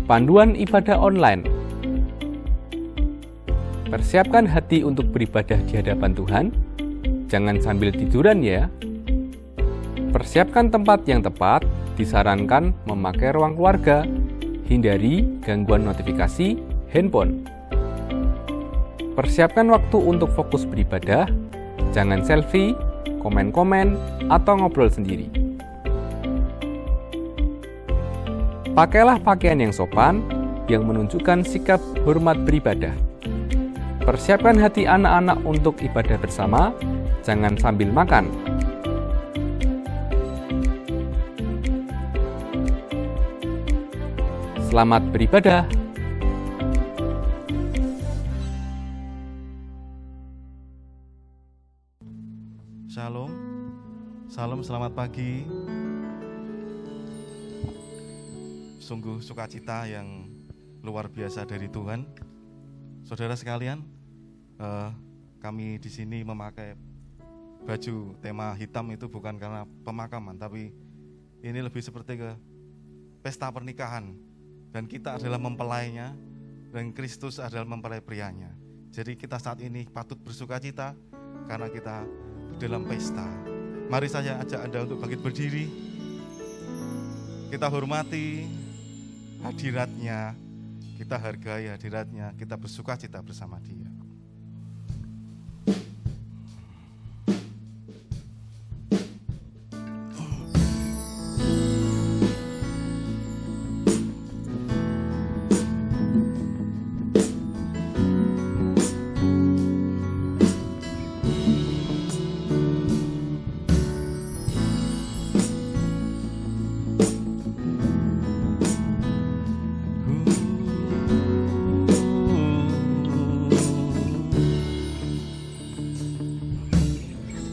Panduan ibadah online. Persiapkan hati untuk beribadah di hadapan Tuhan. Jangan sambil tiduran ya. Persiapkan tempat yang tepat. Disarankan memakai ruang keluarga. Hindari gangguan notifikasi handphone. Persiapkan waktu untuk fokus beribadah. Jangan selfie, komen-komen, atau ngobrol sendiri. Pakailah pakaian yang sopan, yang menunjukkan sikap hormat beribadah. Persiapkan hati anak-anak untuk ibadah bersama, jangan sambil makan. Selamat beribadah. Shalom, salam selamat pagi. Sungguh sukacita yang luar biasa dari Tuhan. Saudara sekalian, kami di sini memakai baju tema hitam itu bukan karena pemakaman, tapi ini lebih seperti ke pesta pernikahan. Dan kita adalah mempelainya, dan Kristus adalah mempelai prianya. Jadi kita saat ini patut bersukacita karena kita dalam pesta. Mari saya ajak Anda untuk bangkit berdiri. Kita hormati hadiratnya, kita hargai hadiratnya, kita bersukacita bersama Dia.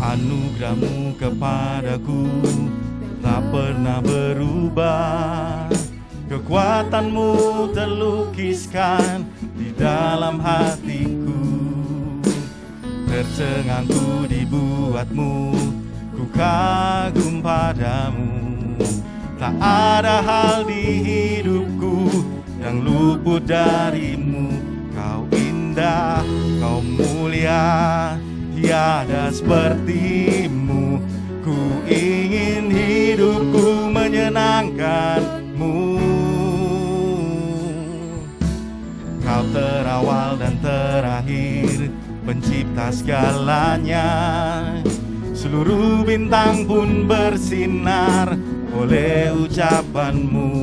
Anugerahmu kepadaku tak pernah berubah. Kekuatanmu terlukiskan di dalam hatiku. Tercengangku dibuatmu, ku kagum padamu. Tak ada hal di hidupku yang luput darimu. Kau indah, kau mulia, tiada sepertimu. Ku ingin hidupku menyenangkanmu. Kau terawal dan terakhir, pencipta segalanya. Seluruh bintang pun bersinar oleh ucapanmu.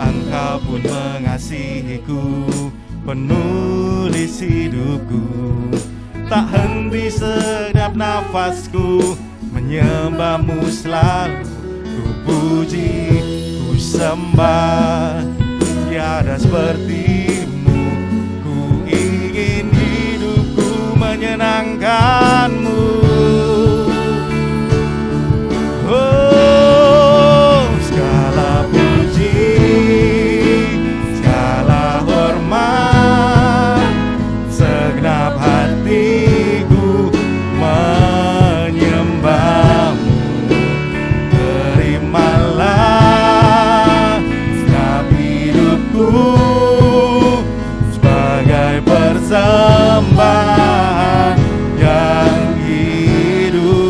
Engkau pun mengasihiku, penulis hidupku. Tak henti segenap nafasku menyembahmu selalu. Ku puji, ku sembah, tiada sepertimu. Ku ingin hidupku menyenangkanmu. Oh, segala puji, segala hormat, segenap hatiku menyembahmu. Terimalah setiap hidupku sebagai persembahan yang hidup.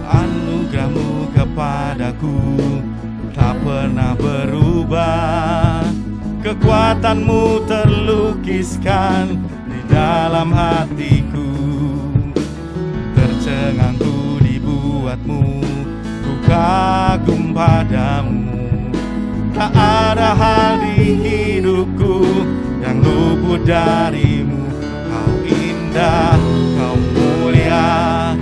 Anugerahmu kepadaku tak pernah berubah. Kekuatanmu terlukiskan di dalam hatiku. Tercengangku dibuatmu, ku kagum padamu. Tak ada hal di hidupku yang luput darimu. Kau indah, kau mulia,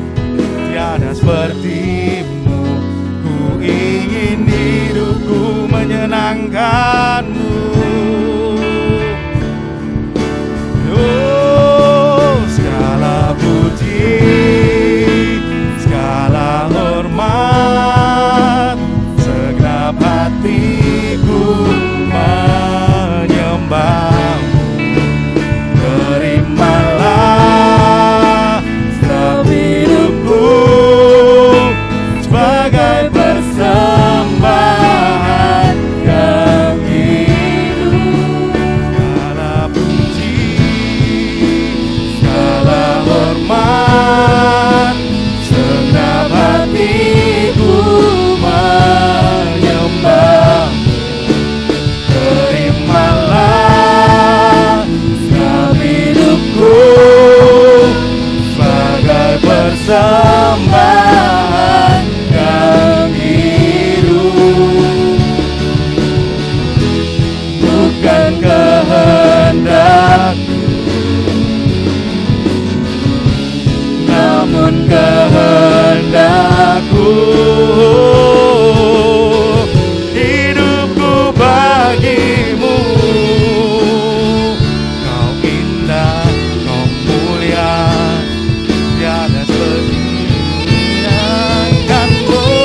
tiada sepertimu. Ku ingin hidupku menyenangkanmu. Oh, segala puji, segala hormat, segenap hatiku persembahan yang hidup, bukan kehendakku, namun kehendakku. Hidupku bagimu, kau indah, kau mulia, tiada setinggalkanmu.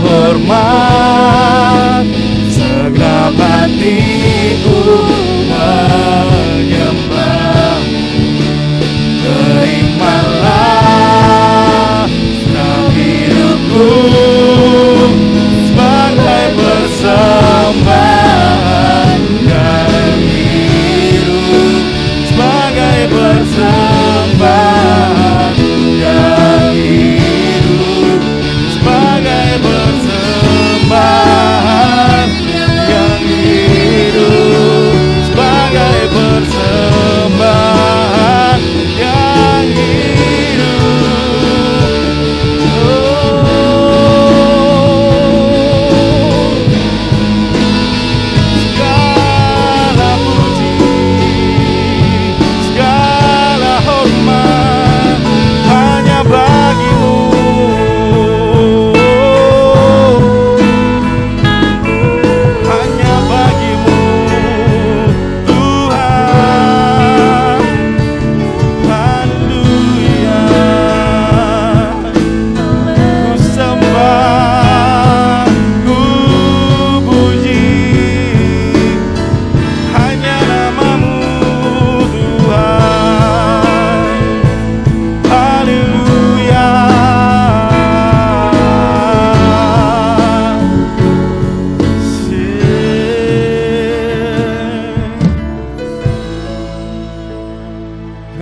Hormat, segenap hatiku menyembahmu. Terimalah segenap hidupku sebagai persembahan yang hidup, sebagai persembahan yang hidup, sebagai persembahan yang hidup, sebagai persembahan yang hidup. Segala puji, segala hormat hanya bagimu.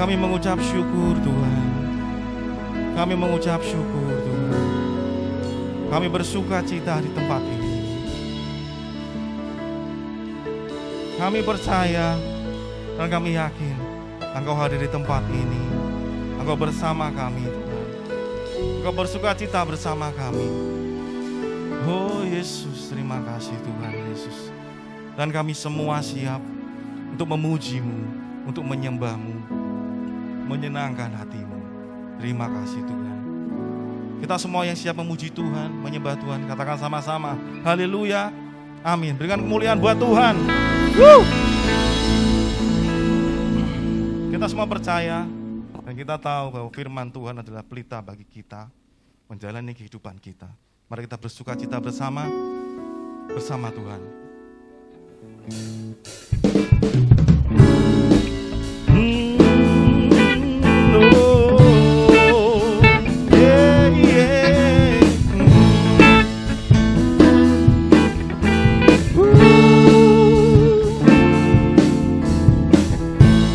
Kami mengucap syukur Tuhan, kami mengucap syukur Tuhan. Kami bersuka cita di tempat ini. Kami percaya dan kami yakin Engkau hadir di tempat ini. Engkau bersama kami Tuhan. Engkau bersuka cita bersama kami. Oh Yesus, terima kasih Tuhan Yesus. Dan kami semua siap untuk memuji-Mu, untuk menyembah-Mu, menyenangkan hati-Mu. Terima kasih Tuhan. Kita semua yang siap memuji Tuhan, menyembah Tuhan, katakan sama-sama, haleluya, amin. Berikan kemuliaan buat Tuhan. Kita semua percaya dan kita tahu bahwa firman Tuhan adalah pelita bagi kita menjalani kehidupan kita. Mari kita bersuka cita bersama Tuhan.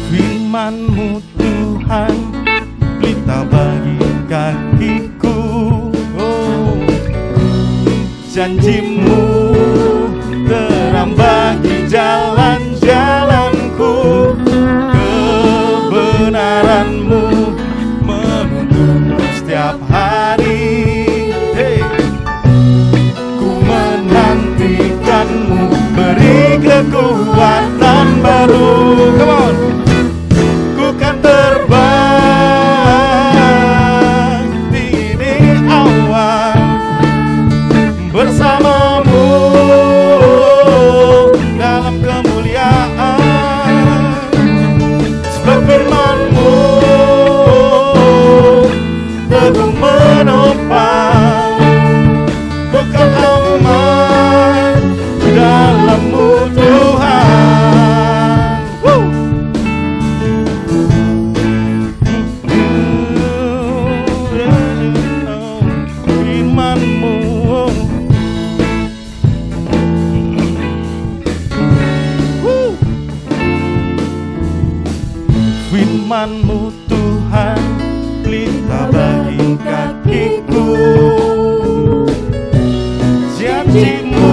Firman-Mu Tuhan, pelita bagi kakiku. Janji-Mu terang bagi jalan-jalanku. Kebenaran-Mu menuntunku setiap hari. Ku menantikan-Mu, beri kekuatan baru. Come on. Ku kan terbang tinggi awan bersama-Mu dalam kemuliaan. firman-Mu. Firman-Mu Tuhan, pelita bagi kakiku. Janji-Mu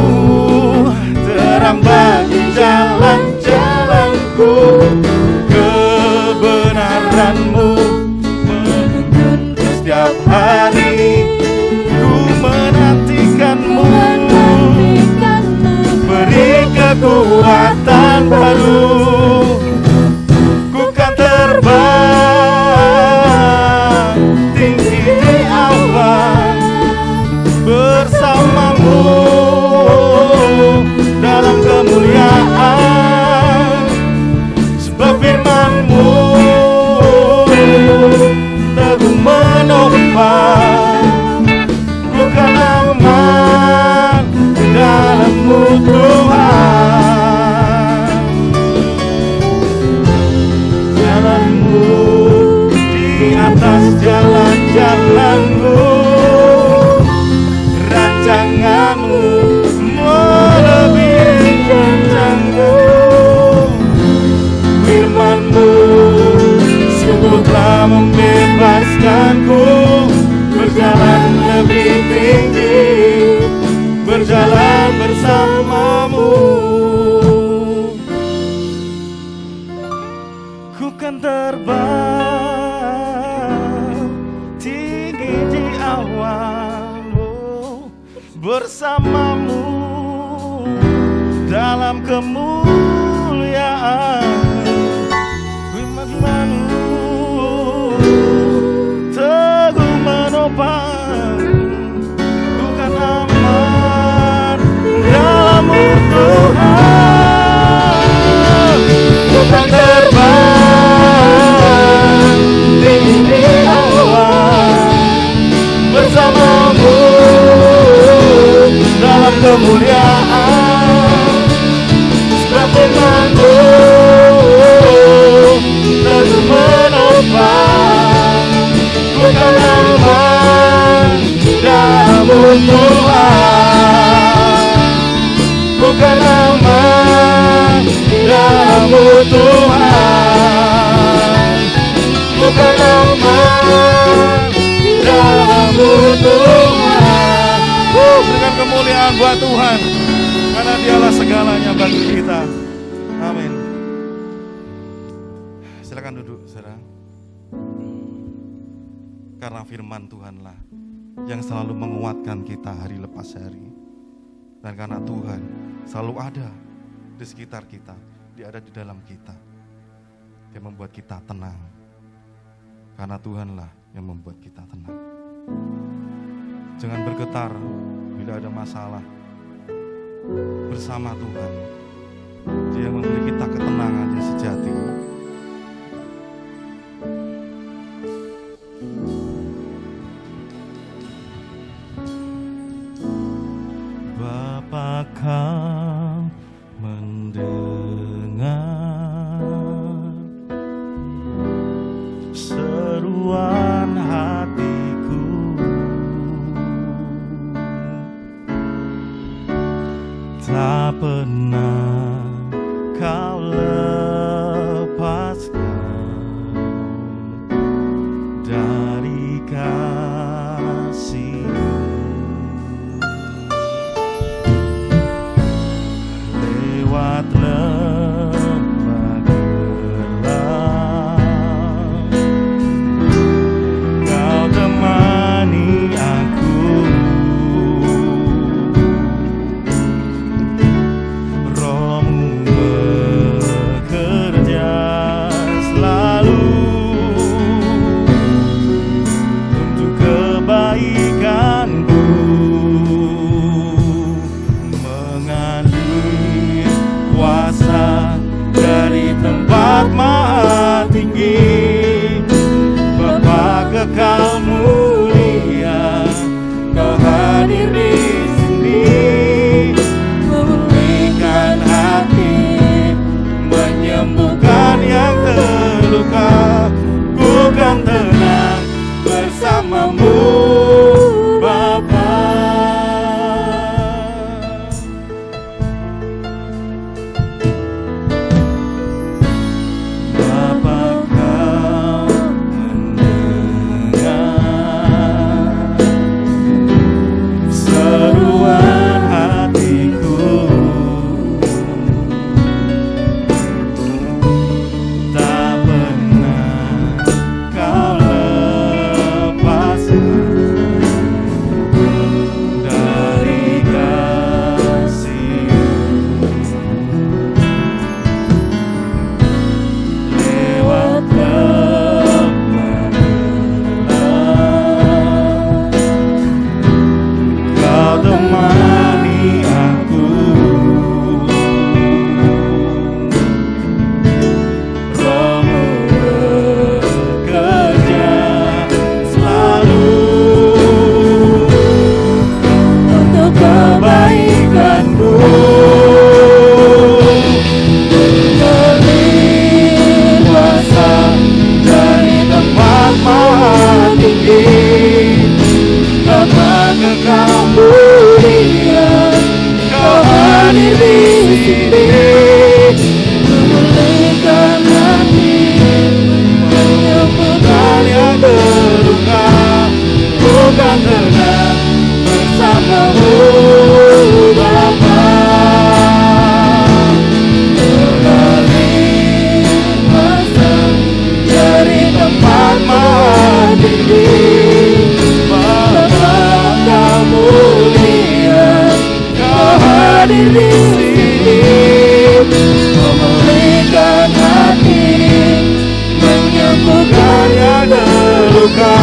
terang bagi jalan-jalanku. Kebenaran-Mu menuntun setiap hari. Ku menantikan-Mu, beri kekuatan baru. Ku kan terbang tinggi di awan bersama-Mu dalam kemuliaan. Sebab firman-Mu teguh menopang, bukan aman dalam-Mu Tuhan. Jalan-Mu di atas jalan-jalan-Mu, rancangan-Mu melebihi rencanaku. Firman-Mu sungguh telah membebaskanku, berjalan lebih tinggi, berjalan bersama-Mu. Ku kan terbang tinggi di awan-Mu bersama-Mu dalam kemuliaan. Firman-Mu teguh menopang, bukan aman dalam-Mu Tuhan. Ku kan terbang tinggi di awan bersama-Mu dalam kemuliaan. Sebab firman-Mu teguh menopang, bukan aman dalam-Mu Tuhan. Bukan aman dalam-Mu Tuhan. Bukan aman dalam-Mu Tuhan. Berikan kemuliaan buat Tuhan, karena Dialah segalanya bagi kita. Amin. Silakan duduk, saudara. Karena firman Tuhanlah yang selalu menguatkan kita hari lepas hari. Dan karena Tuhan selalu ada di sekitar kita, Dia ada di dalam kita. Dia membuat kita tenang. Karena Tuhanlah yang membuat kita tenang. Jangan bergetar bila ada masalah. Bersama Tuhan, Dia memberi kita ketenangan yang sejati. Bapa, Kau mendengar seruan hatiku. Tak pernah Kau lepaskan dari kasih. Lewat lembah gelap, Kau temani aku. Roh-Mu temani aku. Rohmu bekerja selalu untuk kebaikanku. Berlimpah dari tempat maha tinggi, tempat kekal mulia, Kau hadir di sini, memulihkan hati, menyembuhkan yang terluka. Bukan tenang bersamamu Bapa. Berlimpah dari tempat maha tinggi, tempat Kau mulia, Kau hadir di sini, memulihkan hati, menyembuhkan yang terluka.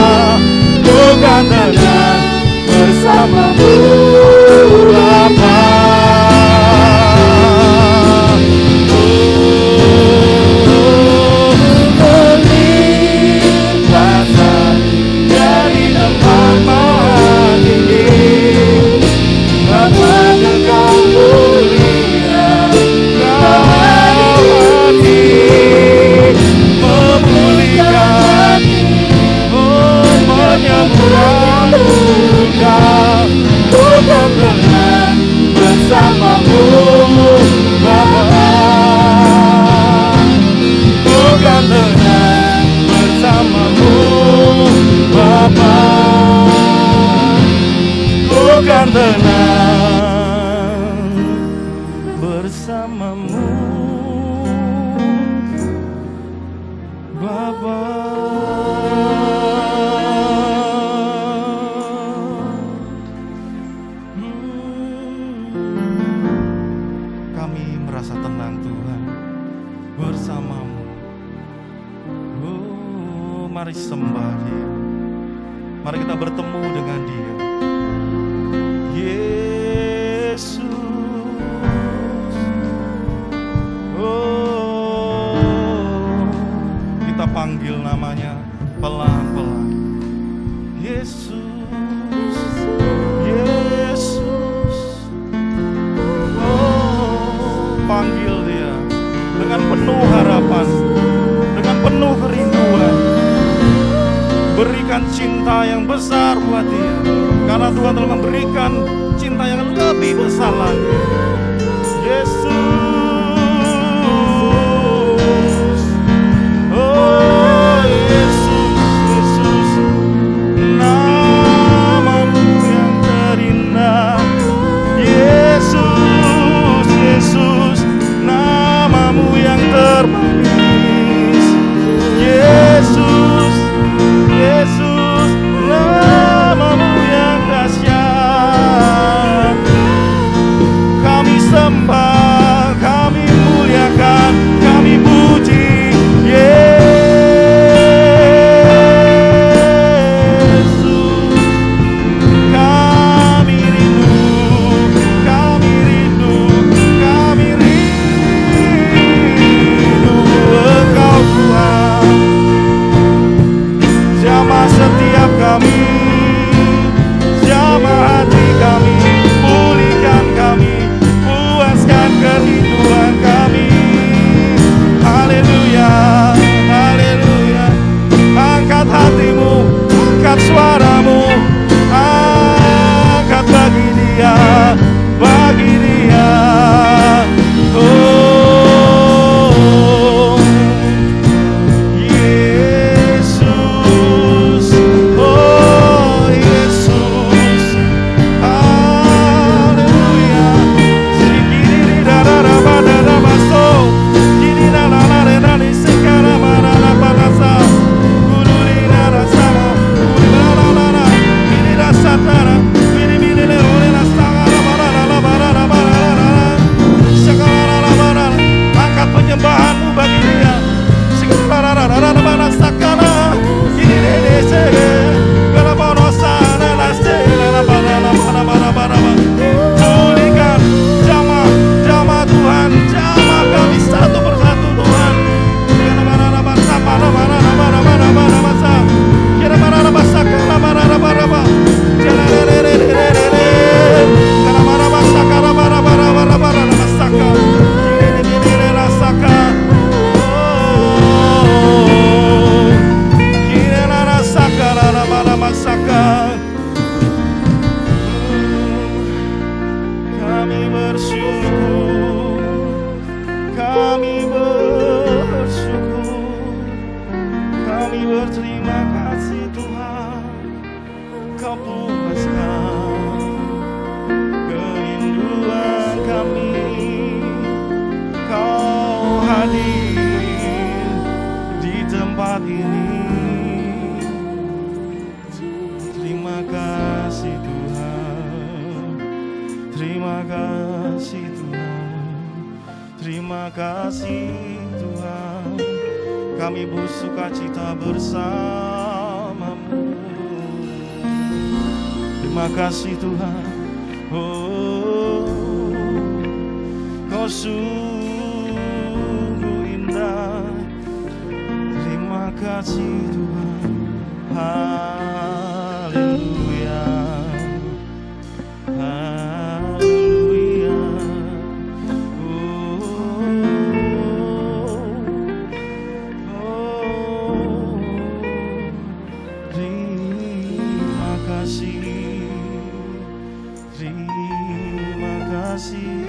Bukan tenang bersamamu Bapa. Berlimpah dari tempat maha tinggi, tempat kekal mulia, Kau hadir, memulihkan, menyembuhkan luka. Bukan tenang bersamamu Bapa. Bukan tenang bersamamu Bapa. Bukan tenang bersamamu Bapa. Kami merasa tenang Tuhan bersamamu. Oh, mari sembah Dia. Mari kita bertemu dengan Dia. Yesus. Oh, kita panggil namanya pelan-pelan. Yesus. Yesus. Oh, panggil Dia dengan penuh harapan, dengan penuh kerinduan. Berikan cinta yang besar buat Dia, karena Tuhan telah memberikan cinta yang lebih besar lagi. Yesus. Oh Yesus, Yesus, namamu yang terindah. Yesus, Yesus, namamu yang termanis. Yesus, Yesus, namamu yang dahsyat. Kami sembah, Terima kasih Tuhan, terima kasih Tuhan, kami bersukacita bersamamu. Terima kasih Tuhan, oh Kau sungguh indah. Terima kasih Tuhan, haleluya, haleluya. Terima kasih, terima kasih.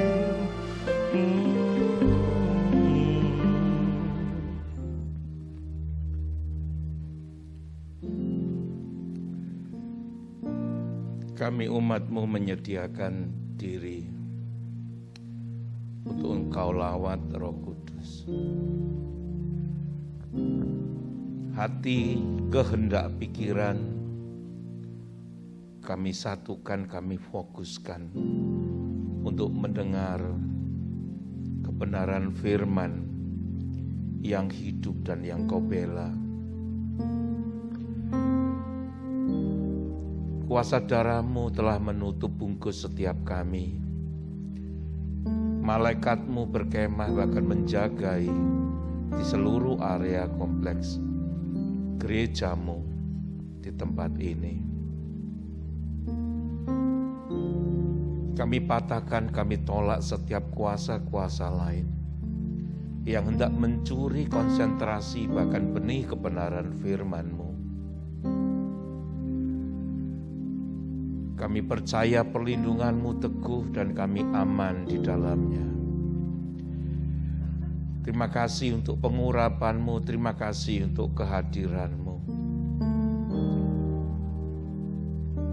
Kami umat-Mu menyediakan diri untuk Engkau lawat Roh Kudus. Hati, kehendak, pikiran kami satukan, kami fokuskan untuk mendengar kebenaran firman yang hidup dan yang Kau bela. Kuasa darah-Mu telah menutup bungkus setiap kami. Malaikat-Mu berkemah bahkan menjagai di seluruh area kompleks gereja-Mu di tempat ini. Kami patahkan, kami tolak setiap kuasa-kuasa lain yang hendak mencuri konsentrasi bahkan benih kebenaran firman-Mu. Kami percaya perlindungan-Mu teguh dan kami aman di dalamnya. Terima kasih untuk pengurapan-Mu, terima kasih untuk kehadiran-Mu.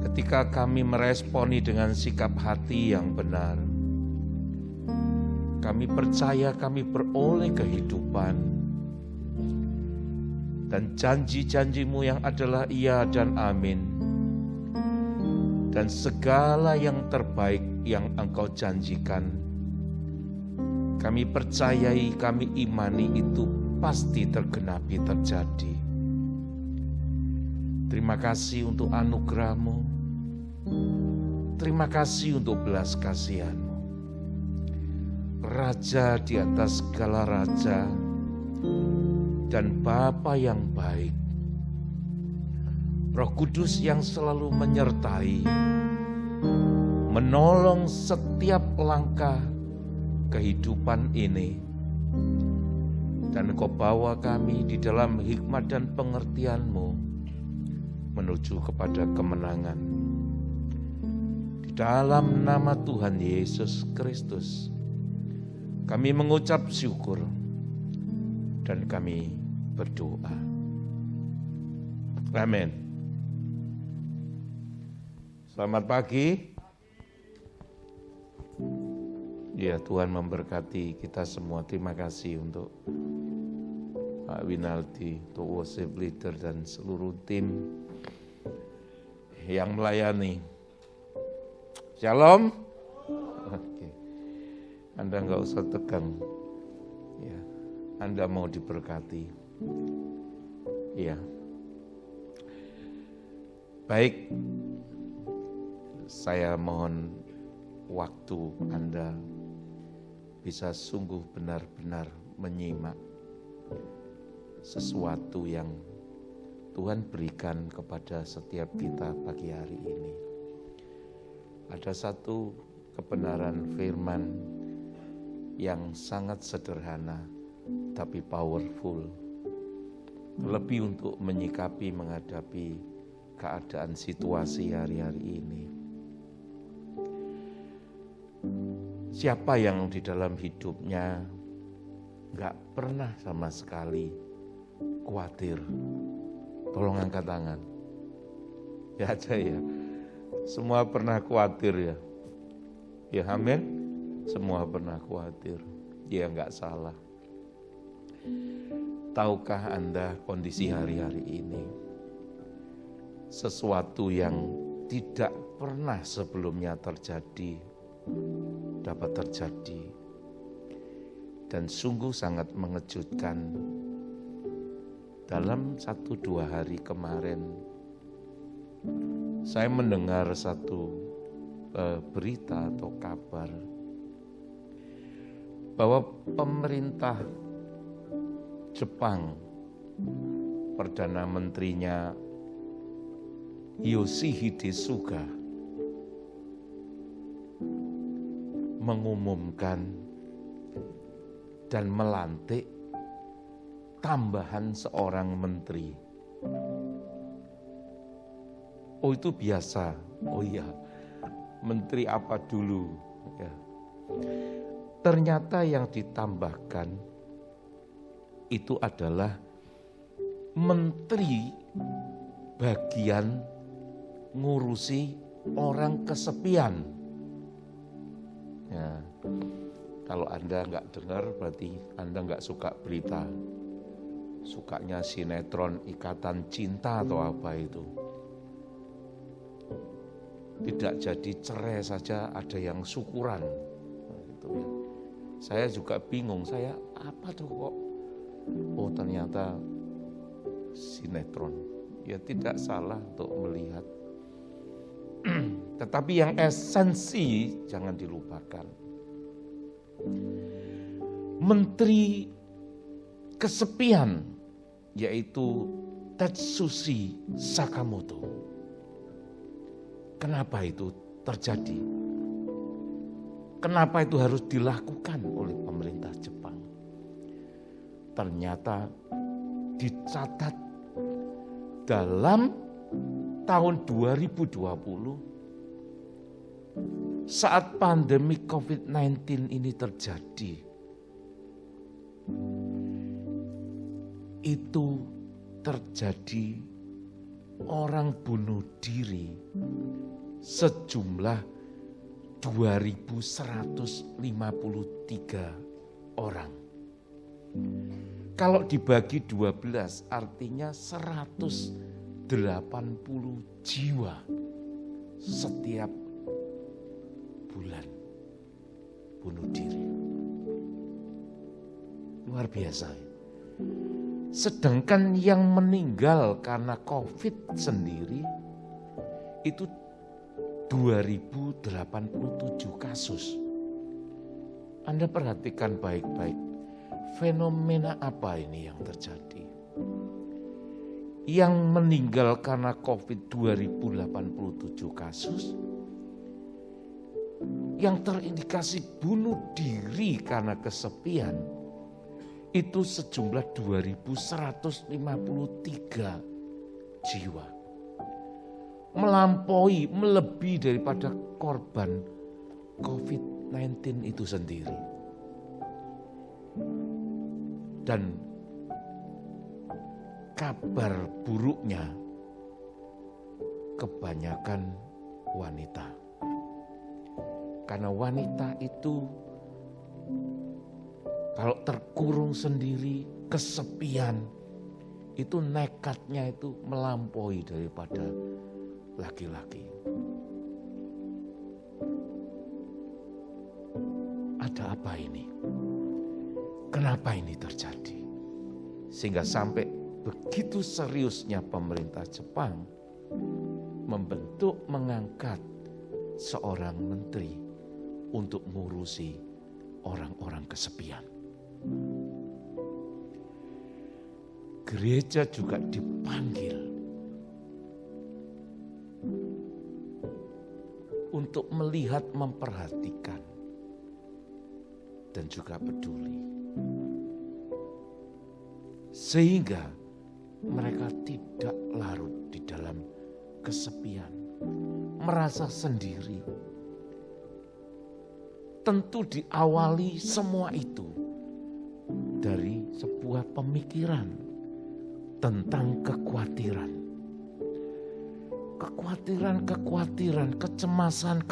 Ketika kami meresponi dengan sikap hati yang benar, kami percaya kami beroleh kehidupan. Dan janji-janji-Mu yang adalah iya dan amin. Dan segala yang terbaik yang Engkau janjikan, kami percayai, kami imani itu pasti tergenapi terjadi. Terima kasih untuk anugerah-Mu, terima kasih untuk belas kasihan-Mu. Raja di atas segala raja dan Bapa yang baik, Roh Kudus yang selalu menyertai, menolong setiap langkah kehidupan ini. Dan Engkau bawa kami di dalam hikmat dan pengertian-Mu menuju kepada kemenangan. Di dalam nama Tuhan Yesus Kristus, kami mengucap syukur dan kami berdoa. Amin. Selamat pagi. Ya, Tuhan memberkati kita semua. Terima kasih untuk Pak Winaldi, untuk worship leader dan seluruh tim yang melayani. Shalom. Oke. Anda nggak usah tegang. Ya, Anda mau diberkati. Ya. Baik. Saya mohon waktu Anda bisa sungguh benar-benar menyimak sesuatu yang Tuhan berikan kepada setiap kita pagi hari ini. Ada satu kebenaran firman yang sangat sederhana tapi powerful, lebih untuk menyikapi, menghadapi keadaan situasi hari-hari ini. Siapa yang di dalam hidupnya gak pernah sama sekali khawatir? Tolong angkat tangan. Ya aja ya. Semua pernah khawatir ya. Ya amin. Semua pernah khawatir. Ya gak salah. Tahukah Anda kondisi hari-hari ini? Sesuatu yang tidak pernah sebelumnya terjadi dapat terjadi. Dan sungguh sangat mengejutkan. Dalam 1-2 hari kemarin, saya mendengar satu berita atau kabar bahwa pemerintah Jepang, Perdana Menterinya Yoshihide Suga, mengumumkan dan melantik tambahan seorang menteri. Oh, itu biasa. Oh iya, menteri apa dulu? Ya. Ternyata yang ditambahkan itu adalah menteri bagian ngurusi orang kesepian. Ya. Kalau Anda nggak dengar berarti Anda nggak suka berita. Sukanya sinetron Ikatan Cinta atau apa itu. Tidak jadi cerai saja ada yang syukuran. Gitu ya. Saya juga bingung, saya apa tuh kok? Oh ternyata sinetron. Ya tidak salah untuk melihat. Tetapi yang esensi jangan dilupakan. Menteri kesepian yaitu Tetsushi Sakamoto. Kenapa itu terjadi? Kenapa itu harus dilakukan oleh pemerintah Jepang? Ternyata dicatat dalam tahun 2020 saat pandemi COVID-19 ini terjadi, itu terjadi orang bunuh diri sejumlah 2.153 orang. Kalau dibagi 12 artinya 180 jiwa setiap bulan bunuh diri. Luar biasa. Sedangkan yang meninggal karena COVID sendiri itu 2087 kasus. Anda perhatikan baik-baik, fenomena apa ini yang terjadi? Yang meninggal karena COVID 2087 kasus, yang terindikasi bunuh diri karena kesepian, itu sejumlah 2.153 jiwa. Melebihi daripada korban COVID-19 itu sendiri. Dan kabar buruknya, kebanyakan wanita. Karena wanita itu kalau terkurung sendiri, kesepian, itu nekatnya itu melampaui daripada laki-laki. Ada apa ini? Kenapa ini terjadi? Sehingga sampai begitu seriusnya pemerintah Jepang mengangkat seorang menteri untuk ngurusi orang-orang kesepian. Gereja juga dipanggil untuk melihat, memperhatikan, dan juga peduli. Sehingga mereka tidak larut di dalam kesepian, merasa sendiri. Tentu diawali semua itu dari sebuah pemikiran tentang kekhawatiran. Kekhawatiran, kecemasan.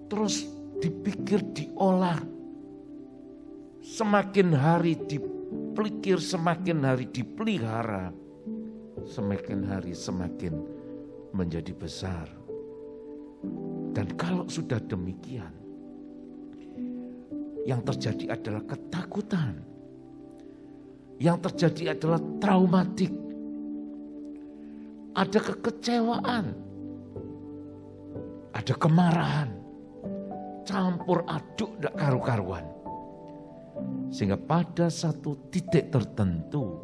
Terus dipikir, diolah. Semakin hari dipikir, semakin hari dipelihara. Semakin hari semakin menjadi besar Dan kalau sudah demikian, yang terjadi adalah ketakutan. Yang terjadi adalah traumatik. Ada kekecewaan. Ada kemarahan. Campur aduk tidak karu-karuan. Sehingga pada satu titik tertentu,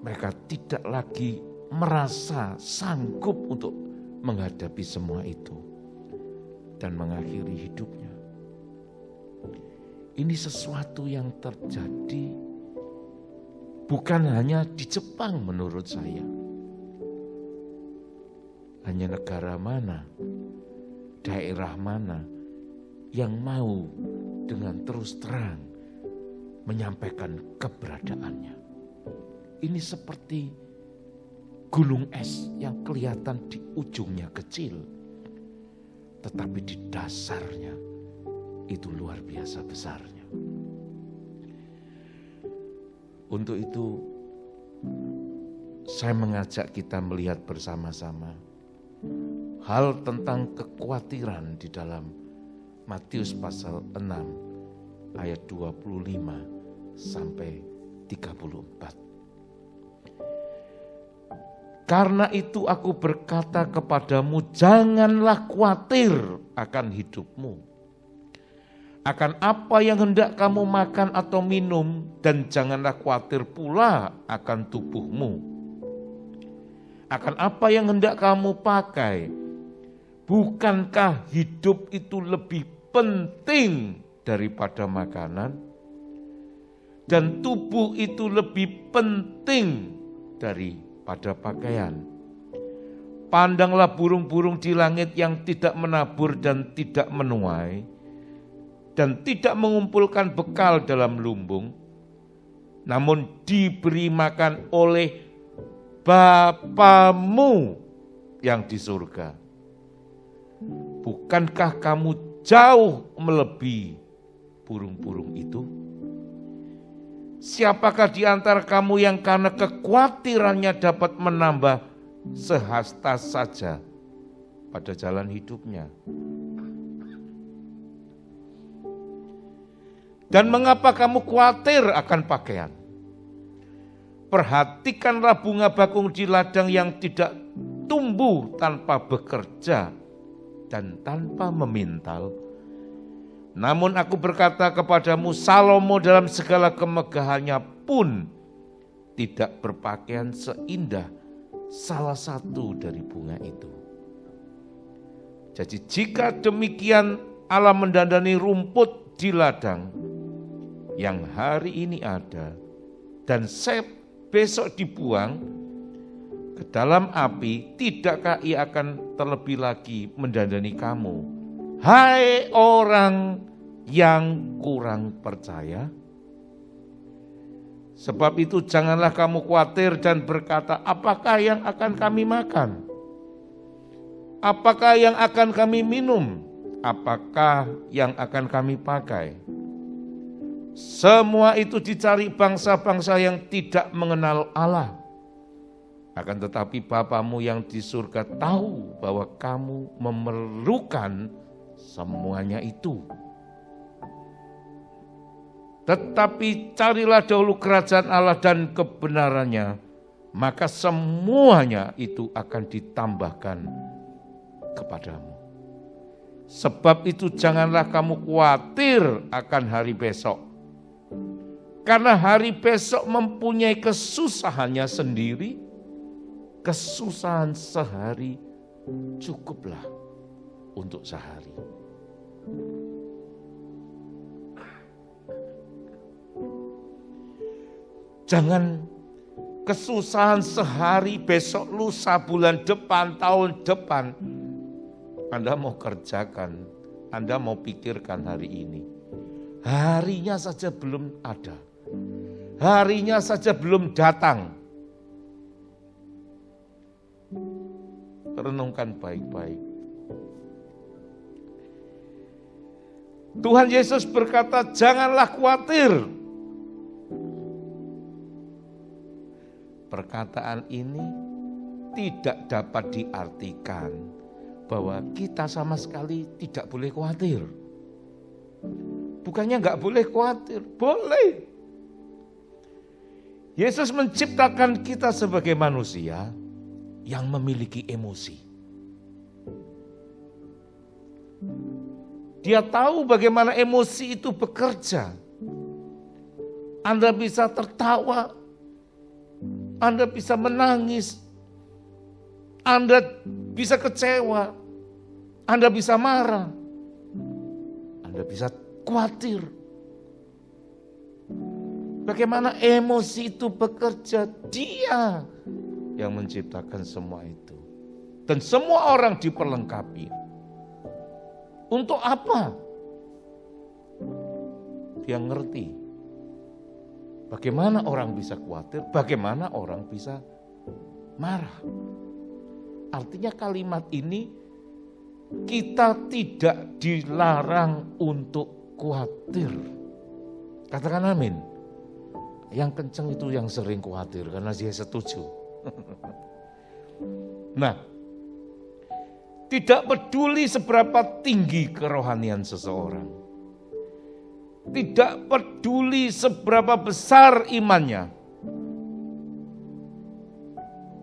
mereka tidak lagi merasa sanggup untuk menghadapi semua itu dan mengakhiri hidupnya. Ini sesuatu yang terjadi bukan hanya di Jepang menurut saya. Hanya negara mana, daerah mana yang mau dengan terus terang menyampaikan keberadaannya. Ini seperti gunung es yang kelihatan di ujungnya kecil, tetapi di dasarnya itu luar biasa besarnya. Untuk itu, saya mengajak kita melihat bersama-sama hal tentang kekhawatiran di dalam Matius pasal 6 ayat 25 sampai 34. Karena itu aku berkata kepadamu, janganlah khawatir akan hidupmu, akan apa yang hendak kamu makan atau minum, dan janganlah khawatir pula akan tubuhmu, akan apa yang hendak kamu pakai. Bukankah hidup itu lebih penting daripada makanan, dan tubuh itu lebih penting daripada pakaian? Pandanglah burung-burung di langit yang tidak menabur dan tidak menuai, dan tidak mengumpulkan bekal dalam lumbung, namun diberi makan oleh Bapamu yang di surga. Bukankah kamu jauh melebihi burung-burung itu? Siapakah di antara kamu yang karena kekhawatirannya dapat menambah sehasta saja pada jalan hidupnya? Dan mengapa kamu khawatir akan pakaian? Perhatikanlah bunga bakung di ladang yang tidak tumbuh tanpa bekerja dan tanpa memintal. Namun aku berkata kepadamu, Salomo dalam segala kemegahannya pun tidak berpakaian seindah salah satu dari bunga itu. Jadi jika demikian Allah mendandani rumput di ladang yang hari ini ada dan besok dibuang ke dalam api, tidakkah ia akan terlebih lagi mendandani kamu, hai orang yang kurang percaya? Sebab itu janganlah kamu khawatir dan berkata, apakah yang akan kami makan? Apakah yang akan kami minum? Apakah yang akan kami pakai? Semua itu dicari bangsa-bangsa yang tidak mengenal Allah. Akan tetapi Bapamu yang di surga tahu bahwa kamu memerlukan semuanya itu. Tetapi carilah dahulu kerajaan Allah dan kebenarannya, maka semuanya itu akan ditambahkan kepadamu. Sebab itu janganlah kamu khawatir akan hari besok. Karena hari besok mempunyai kesusahannya sendiri. Kesusahan sehari cukuplah untuk sehari. Jangan kesusahan sehari, besok, lusa, bulan depan, tahun depan Anda mau kerjakan, Anda mau pikirkan hari ini. Harinya saja belum ada. Harinya saja belum datang. Renungkan baik-baik. Tuhan Yesus berkata, janganlah khawatir. Perkataan ini tidak dapat diartikan bahwa kita sama sekali tidak boleh khawatir. Bukannya nggak boleh khawatir, boleh. Yesus menciptakan kita sebagai manusia yang memiliki emosi. Dia tahu bagaimana emosi itu bekerja. Anda bisa tertawa, Anda bisa menangis, Anda bisa kecewa, Anda bisa marah, Anda bisa khawatir. Bagaimana emosi itu bekerja, Dia yang menciptakan semua itu. Dan semua orang diperlengkapi. Untuk apa? Dia ngerti bagaimana orang bisa khawatir, bagaimana orang bisa marah. Artinya kalimat ini kita tidak dilarang untuk khawatir. Katakan amin. Yang kenceng itu yang sering khawatir karena dia setuju. Nah, tidak peduli seberapa tinggi kerohanian seseorang. Tidak peduli seberapa besar imannya.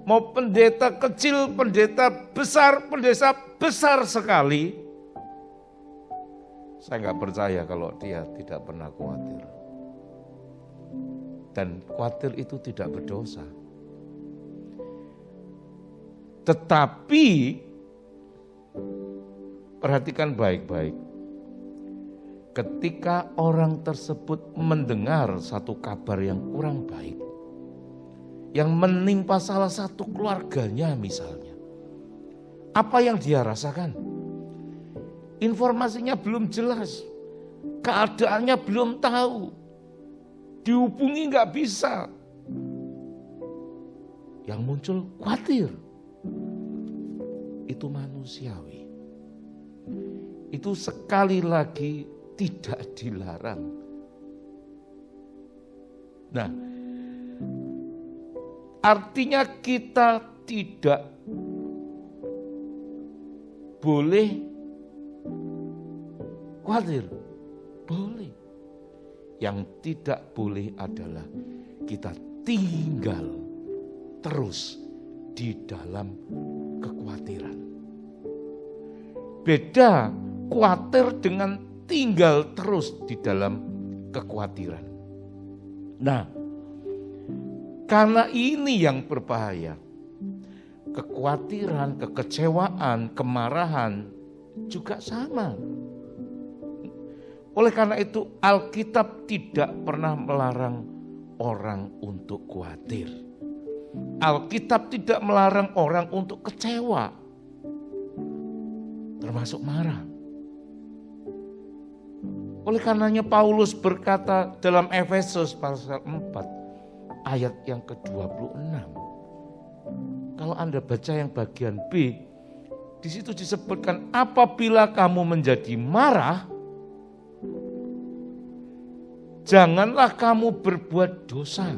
Mau pendeta kecil, pendeta besar sekali. Saya nggak percaya kalau dia tidak pernah khawatir. Dan khawatir itu tidak berdosa. Tetapi perhatikan baik-baik. Ketika orang tersebut mendengar satu kabar yang kurang baik, yang menimpa salah satu keluarganya misalnya, apa yang dia rasakan? Informasinya belum jelas, keadaannya belum tahu, dihubungi nggak bisa. Yang muncul khawatir. Itu manusiawi. Itu sekali lagi tidak dilarang. Nah, artinya kita tidak boleh khawatir. Boleh. Yang tidak boleh adalah kita tinggal terus di dalam kekhawatiran. Beda khawatir dengan tinggal terus di dalam kekhawatiran. Nah, karena ini yang berbahaya. Kekhawatiran, kekecewaan, kemarahan juga sama. Oleh karena itu Alkitab tidak pernah melarang orang untuk khawatir. Alkitab tidak melarang orang untuk kecewa, termasuk marah. Oleh karenanya Paulus berkata dalam Efesus pasal 4 ayat yang ke-26. Kalau Anda baca yang bagian B, di situ disebutkan apabila kamu menjadi marah, janganlah kamu berbuat dosa.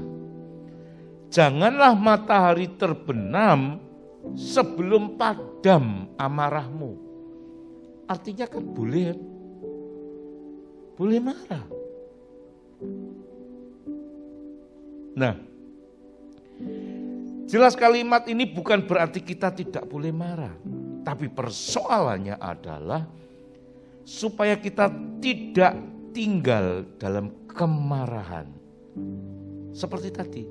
Janganlah matahari terbenam sebelum padam amarahmu. Artinya kan boleh marah. Nah, jelas kalimat ini bukan berarti kita tidak boleh marah. Tapi persoalannya adalah supaya kita tidak tinggal dalam kemarahan. Seperti tadi,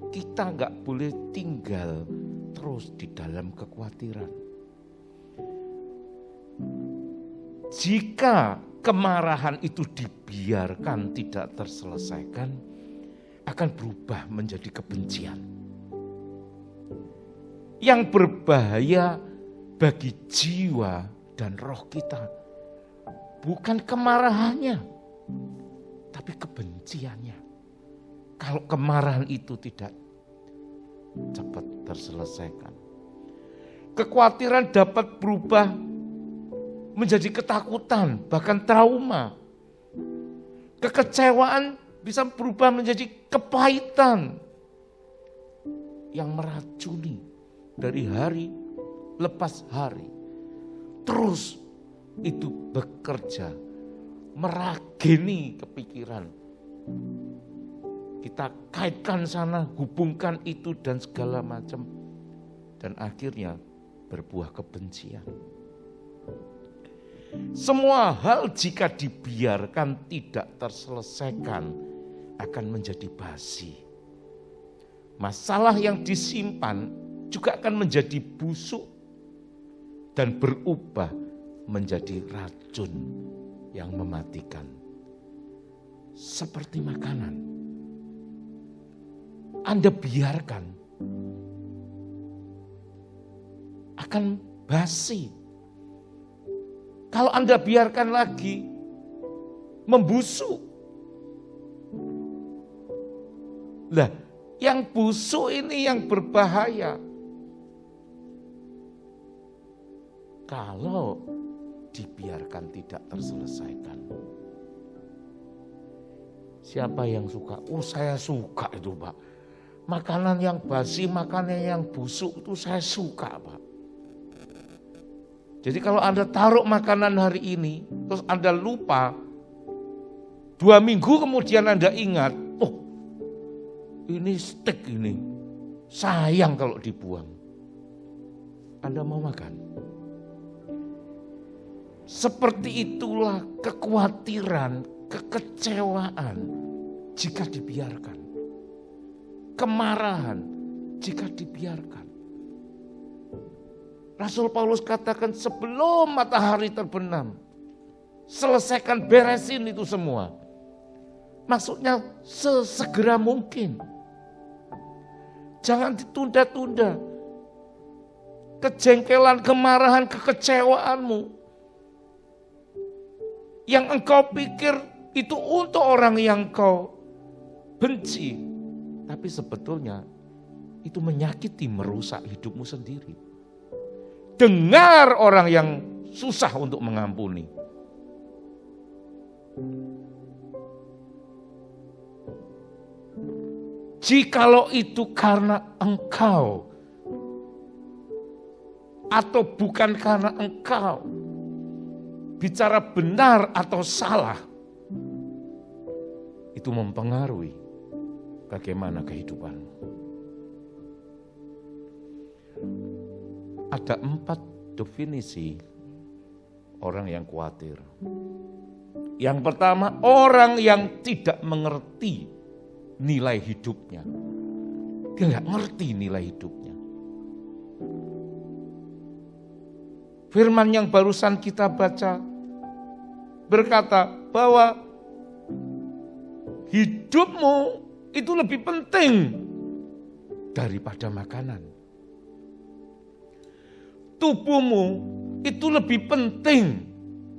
kita nggak boleh tinggal terus di dalam kekhawatiran. Jika kemarahan itu dibiarkan tidak terselesaikan, akan berubah menjadi kebencian. Yang berbahaya bagi jiwa dan roh kita bukan kemarahannya, tapi kebenciannya. Kalau kemarahan itu tidak cepat terselesaikan, kekhawatiran dapat berubah menjadi ketakutan, bahkan trauma. Kekecewaan bisa berubah menjadi kepahitan yang meracuni dari hari lepas hari. terus itu bekerja, merageni kepikiran. Kita kaitkan sana, hubungkan itu dan segala macam. Dan akhirnya berbuah kebencian. Semua hal jika dibiarkan tidak terselesaikan akan menjadi basi. Masalah yang disimpan juga akan menjadi busuk dan berubah menjadi racun yang mematikan. Seperti makanan. Anda biarkan akan basi. Kalau Anda biarkan lagi membusuk. Lah, yang busuk ini yang berbahaya. Kalau dibiarkan tidak terselesaikan. Siapa yang suka? Oh, saya suka itu, Pak. Makanan yang basi, makanan yang busuk itu saya suka, Pak. Jadi kalau Anda taruh makanan hari ini, terus Anda lupa, 2 minggu kemudian Anda ingat, oh ini steak ini, sayang kalau dibuang. Anda mau makan. Seperti itulah kekhawatiran, kekecewaan jika dibiarkan. Kemarahan jika dibiarkan. Rasul Paulus katakan sebelum matahari terbenam, selesaikan, beresin itu semua. Maksudnya sesegera mungkin. Jangan ditunda-tunda. Kejengkelan, kemarahan, kekecewaanmu yang engkau pikir itu untuk orang yang kau benci, tapi sebetulnya itu menyakiti, merusak hidupmu sendiri. Dengar orang yang susah untuk mengampuni. Jikalau itu karena engkau atau bukan karena engkau, bicara benar atau salah, itu mempengaruhi bagaimana kehidupanmu. Ada 4 definisi orang yang khawatir. Yang pertama, orang yang tidak mengerti nilai hidupnya. Dia nggak ngerti nilai hidupnya. Firman yang barusan kita baca berkata bahwa hidupmu itu lebih penting daripada makanan. Tubuhmu itu lebih penting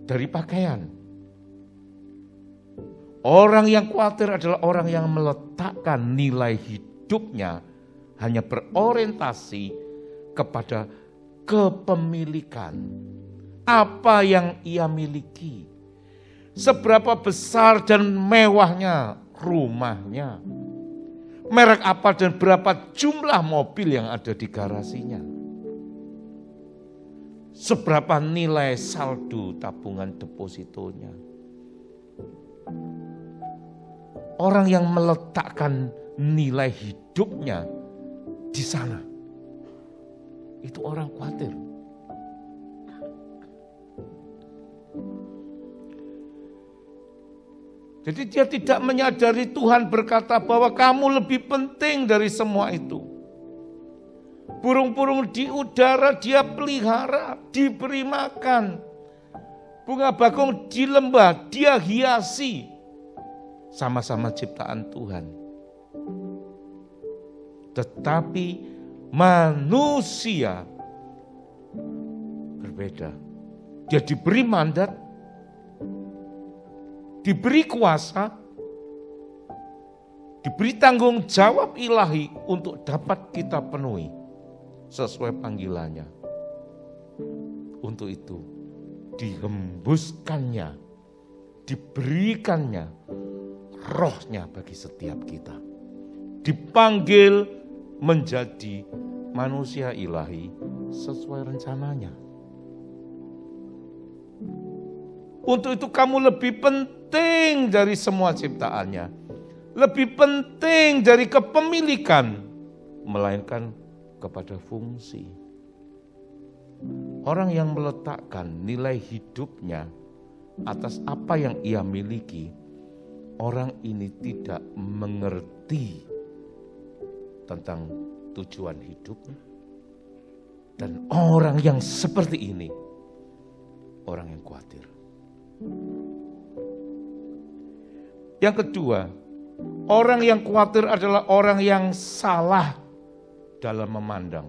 dari pakaian. Orang yang khawatir adalah orang yang meletakkan nilai hidupnya hanya berorientasi kepada kepemilikan. Apa yang ia miliki. Seberapa besar dan mewahnya rumahnya. Merek apa dan berapa jumlah mobil yang ada di garasinya. Seberapa nilai saldo tabungan depositonya. Orang yang meletakkan nilai hidupnya di sana, itu orang khawatir. Jadi dia tidak menyadari Tuhan berkata bahwa kamu lebih penting dari semua itu. Burung-burung di udara dia pelihara, diberi makan. Bunga bakung di lembah dia hiasi. Sama-sama ciptaan Tuhan. Tetapi manusia berbeda. Dia diberi mandat, diberi kuasa, diberi tanggung jawab ilahi untuk dapat kita penuhi sesuai panggilannya. Untuk itu dihembuskannya, diberikannya rohnya bagi setiap kita. Dipanggil menjadi manusia ilahi sesuai rencananya. Untuk itu kamu lebih penting dari semua ciptaannya. Lebih penting dari kepemilikan, melainkan kepada fungsi. Orang yang meletakkan nilai hidupnya atas apa yang ia miliki, orang ini tidak mengerti tentang tujuan hidupnya. Dan orang yang seperti ini, orang yang khawatir. Yang kedua, orang yang khawatir adalah orang yang salah dalam memandang.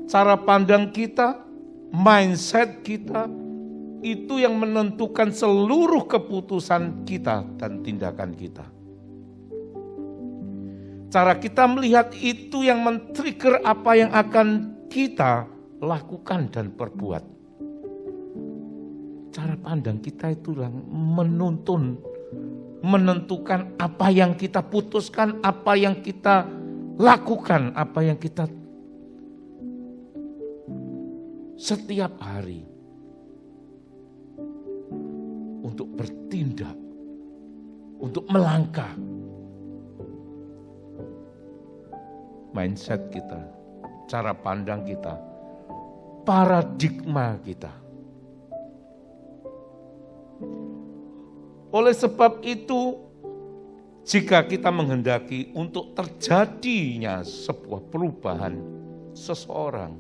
Cara pandang kita, mindset kita, itu yang menentukan seluruh keputusan kita dan tindakan kita. Cara kita melihat itu yang men-trigger apa yang akan kita lakukan dan perbuat. Cara pandang kita itu yang menentukan apa yang kita putuskan, apa yang kita lakukan, apa yang kita setiap hari untuk bertindak, untuk melangkah. Mindset kita, cara pandang kita, paradigma kita. Oleh sebab itu, jika kita menghendaki untuk terjadinya sebuah perubahan seseorang,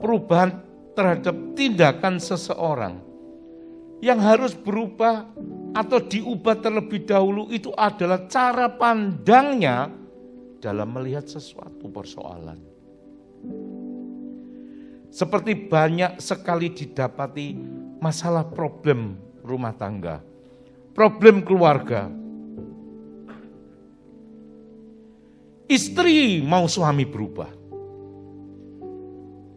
perubahan terhadap tindakan seseorang, yang harus berubah atau diubah terlebih dahulu itu adalah cara pandangnya dalam melihat sesuatu persoalan. Seperti banyak sekali didapati masalah problem rumah tangga, problem keluarga. Istri mau suami berubah.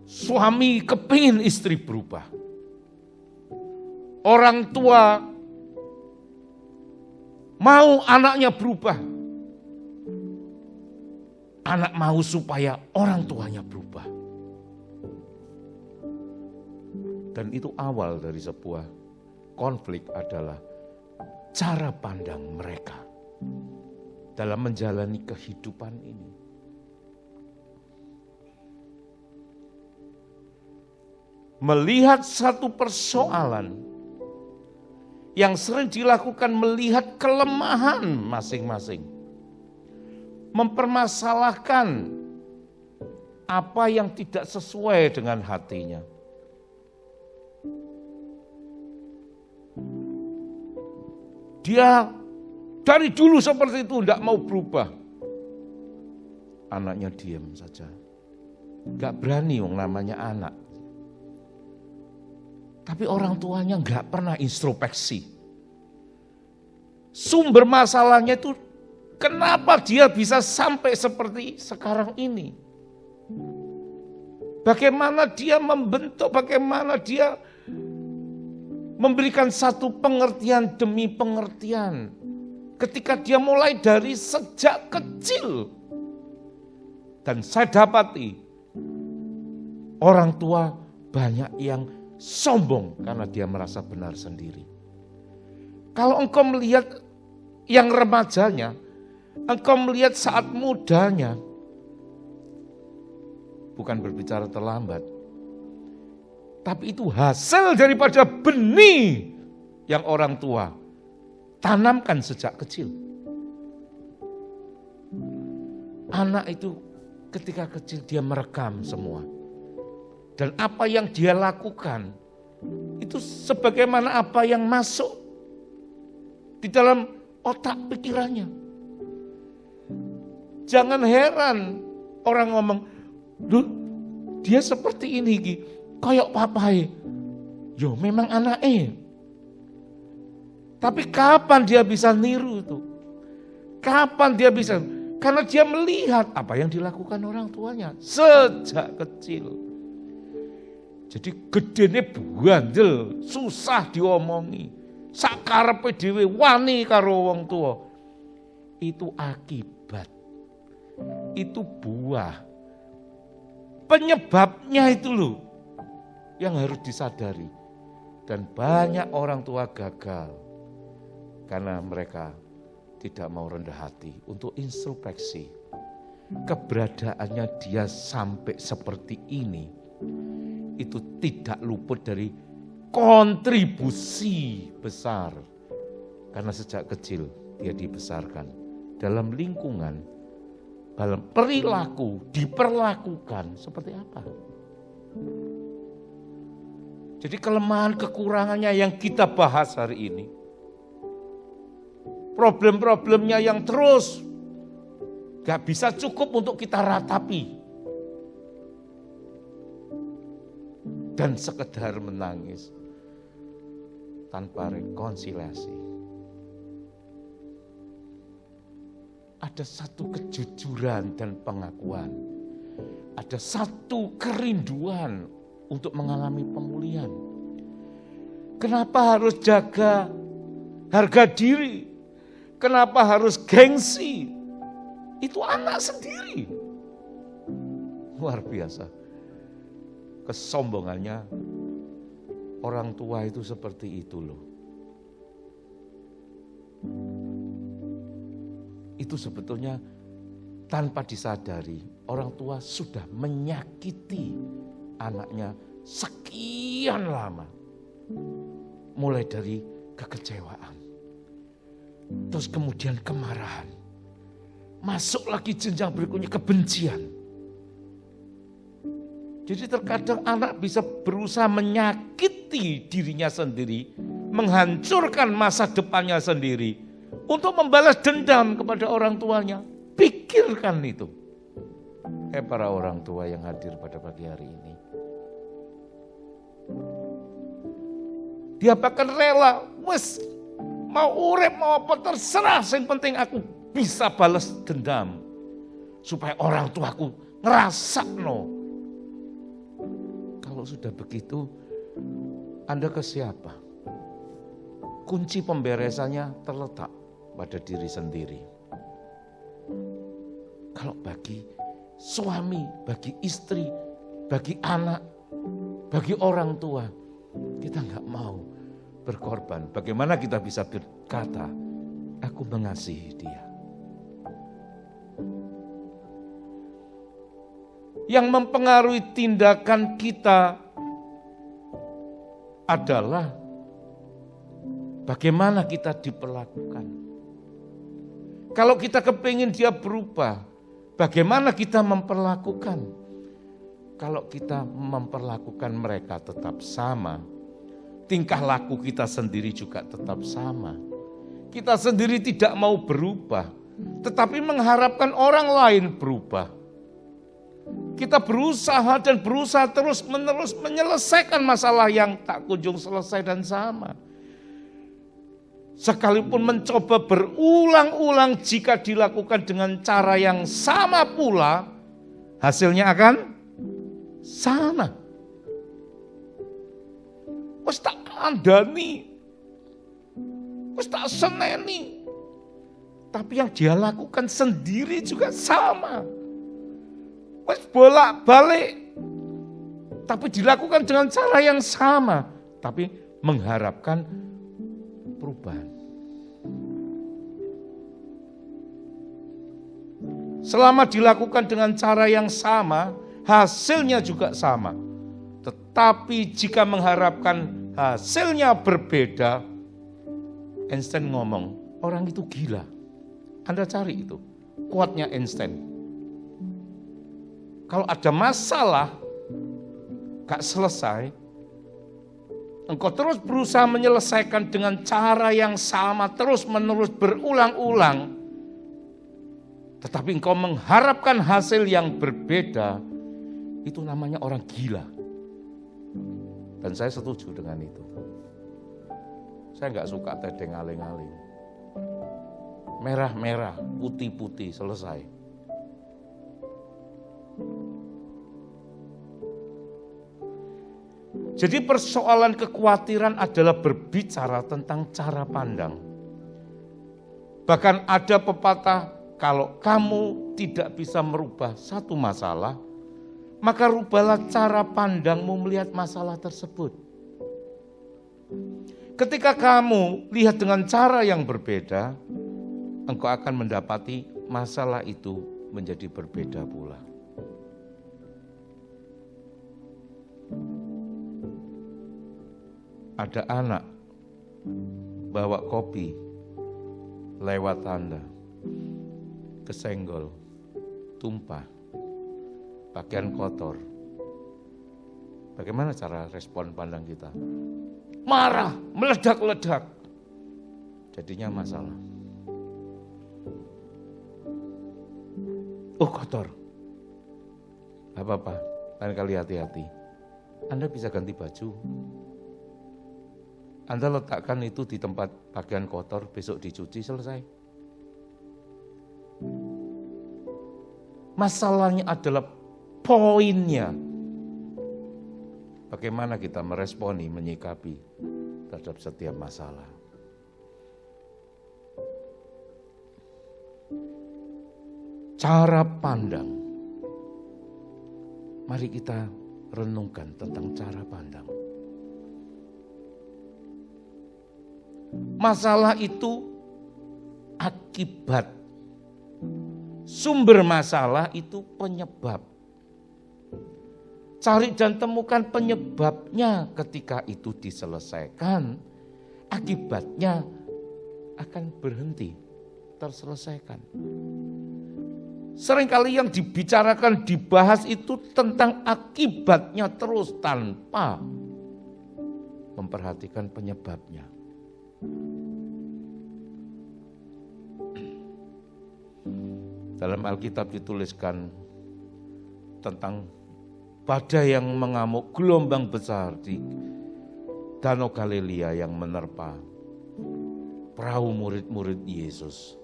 Suami kepingin istri berubah. Orang tua mau anaknya berubah. Anak mau supaya orang tuanya berubah. Dan itu awal dari sebuah konflik adalah cara pandang mereka dalam menjalani kehidupan ini. Melihat satu persoalan yang sering dilakukan melihat kelemahan masing-masing. Mempermasalahkan apa yang tidak sesuai dengan hatinya. Dia dari dulu seperti itu, tidak mau berubah. Anaknya diam saja. Gak berani yang namanya anak. Tapi orang tuanya gak pernah introspeksi. Sumber masalahnya itu kenapa dia bisa sampai seperti sekarang ini. Bagaimana dia membentuk, bagaimana dia memberikan satu pengertian demi pengertian. Ketika dia mulai dari sejak kecil. Dan saya dapati orang tua banyak yang sombong karena dia merasa benar sendiri. Kalau engkau melihat yang remajanya, engkau melihat saat mudanya, bukan berbicara terlambat, tapi itu hasil daripada benih yang orang tua tanamkan sejak kecil. Anak itu ketika kecil dia merekam semua. Dan apa yang dia lakukan, itu sebagaimana apa yang masuk di dalam otak pikirannya. Jangan heran orang ngomong, "Duh, dia seperti ini, kayak papai." Yo, memang anaknya. Tapi kapan dia bisa niru itu? Kapan dia bisa? Karena dia melihat apa yang dilakukan orang tuanya sejak kecil. Jadi gedene bandel, susah diomongi. Sakarepe dhewe wani karo wong tua. Itu akibat. Itu buah. Penyebabnya itu loh. yang harus disadari. Dan banyak orang tua gagal karena mereka tidak mau rendah hati untuk introspeksi. Keberadaannya dia sampai seperti ini, itu tidak luput dari kontribusi besar. Karena sejak kecil dia dibesarkan dalam lingkungan, dalam perilaku, diperlakukan seperti apa. Jadi kelemahan kekurangannya yang kita bahas hari ini, problem-problemnya yang terus gak bisa cukup untuk kita ratapi. Dan sekedar menangis tanpa rekonsiliasi. Ada satu kejujuran dan pengakuan. Ada satu kerinduan untuk mengalami pemulihan. Kenapa harus jaga harga diri? Kenapa harus gengsi? Itu anak sendiri. Luar biasa. Kesombongannya orang tua itu seperti itu loh. Itu sebetulnya tanpa disadari orang tua sudah menyakiti anaknya sekian lama. Mulai dari kekecewaan. Terus kemudian kemarahan. Masuk lagi jenjang berikutnya kebencian. Jadi terkadang anak bisa berusaha menyakiti dirinya sendiri, menghancurkan masa depannya sendiri untuk membalas dendam kepada orang tuanya. Pikirkan itu. Para orang tua yang hadir pada pagi hari ini. Dia bahkan rela, wes mau urip mau apa terserah, yang penting aku bisa balas dendam supaya orang tuaku ngerasakno. Kalau sudah begitu, Anda ke siapa? Kunci pemberesannya terletak pada diri sendiri. Kalau bagi suami, bagi istri, bagi anak, bagi orang tua, kita nggak mau berkorban. Bagaimana kita bisa berkata, aku mengasihi dia. Yang mempengaruhi tindakan kita adalah bagaimana kita diperlakukan. Kalau kita kepingin dia berubah, bagaimana kita memperlakukan? Kalau kita memperlakukan mereka tetap sama, tingkah laku kita sendiri juga tetap sama. Kita sendiri tidak mau berubah, tetapi mengharapkan orang lain berubah. Kita berusaha dan berusaha terus-menerus menyelesaikan masalah yang tak kunjung selesai dan sama. Sekalipun mencoba berulang-ulang jika dilakukan dengan cara yang sama pula, hasilnya akan sama. Wes tak kandhani, wes tak seneni. Tapi yang dia lakukan sendiri juga sama. Wes bolak-balik, tapi dilakukan dengan cara yang sama, tapi mengharapkan perubahan. Selama dilakukan dengan cara yang sama, hasilnya juga sama. Tetapi jika mengharapkan hasilnya berbeda, Einstein ngomong, orang itu gila. Anda cari itu, quote-nya Einstein. Kalau ada masalah, gak selesai, engkau terus berusaha menyelesaikan dengan cara yang sama, terus menerus berulang-ulang, tetapi engkau mengharapkan hasil yang berbeda, itu namanya orang gila. Dan saya setuju dengan itu. Saya gak suka tedeng aling-aling. Merah-merah, putih-putih, selesai. Jadi persoalan kekhawatiran adalah berbicara tentang cara pandang. Bahkan ada pepatah, kalau kamu tidak bisa merubah satu masalah, maka rubahlah cara pandangmu melihat masalah tersebut. Ketika kamu lihat dengan cara yang berbeda, engkau akan mendapati masalah itu menjadi berbeda pula. Ada anak bawa kopi lewat tanda, kesenggol, tumpah, pakaian kotor. Bagaimana cara respon pandang kita? Marah, meledak-ledak. Jadinya masalah. Oh, kotor. Gak apa-apa, lain kali hati-hati. Anda bisa ganti baju. Anda letakkan itu di tempat pakaian kotor, besok dicuci, selesai. Masalahnya adalah poinnya. Bagaimana kita meresponi, menyikapi terhadap setiap masalah. Cara pandang. Mari kita renungkan tentang cara pandang. Masalah itu akibat. Sumber masalah itu penyebab. Cari dan temukan penyebabnya, ketika itu diselesaikan, akibatnya akan berhenti, terselesaikan. Seringkali yang dibicarakan, dibahas itu tentang akibatnya terus tanpa memperhatikan penyebabnya. Dalam Alkitab dituliskan tentang badai yang mengamuk, gelombang besar di Danau Galilea yang menerpa perahu murid-murid Yesus.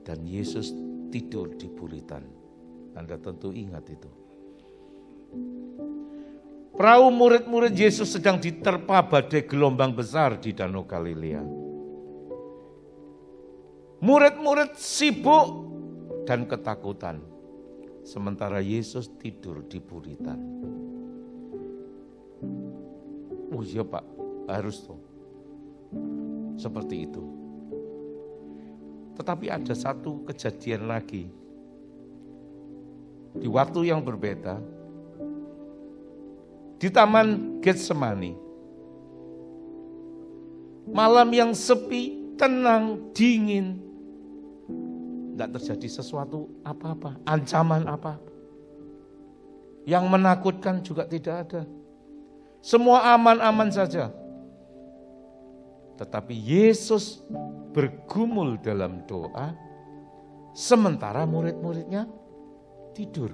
Dan Yesus tidur di buritan. Anda tentu ingat itu. Perahu murid-murid Yesus sedang diterpa badai gelombang besar di Danau Galilea. Murid-murid sibuk dan ketakutan, sementara Yesus tidur di buritan. Oh iya Pak, harus tuh. Seperti itu. Tetapi ada satu kejadian lagi. Di waktu yang berbeda, di Taman Getsemani, malam yang sepi, tenang, dingin, tidak terjadi sesuatu apa-apa, ancaman apa-apa. Yang menakutkan juga tidak ada. Semua aman-aman saja. Tetapi Yesus bergumul dalam doa, sementara murid-muridnya tidur.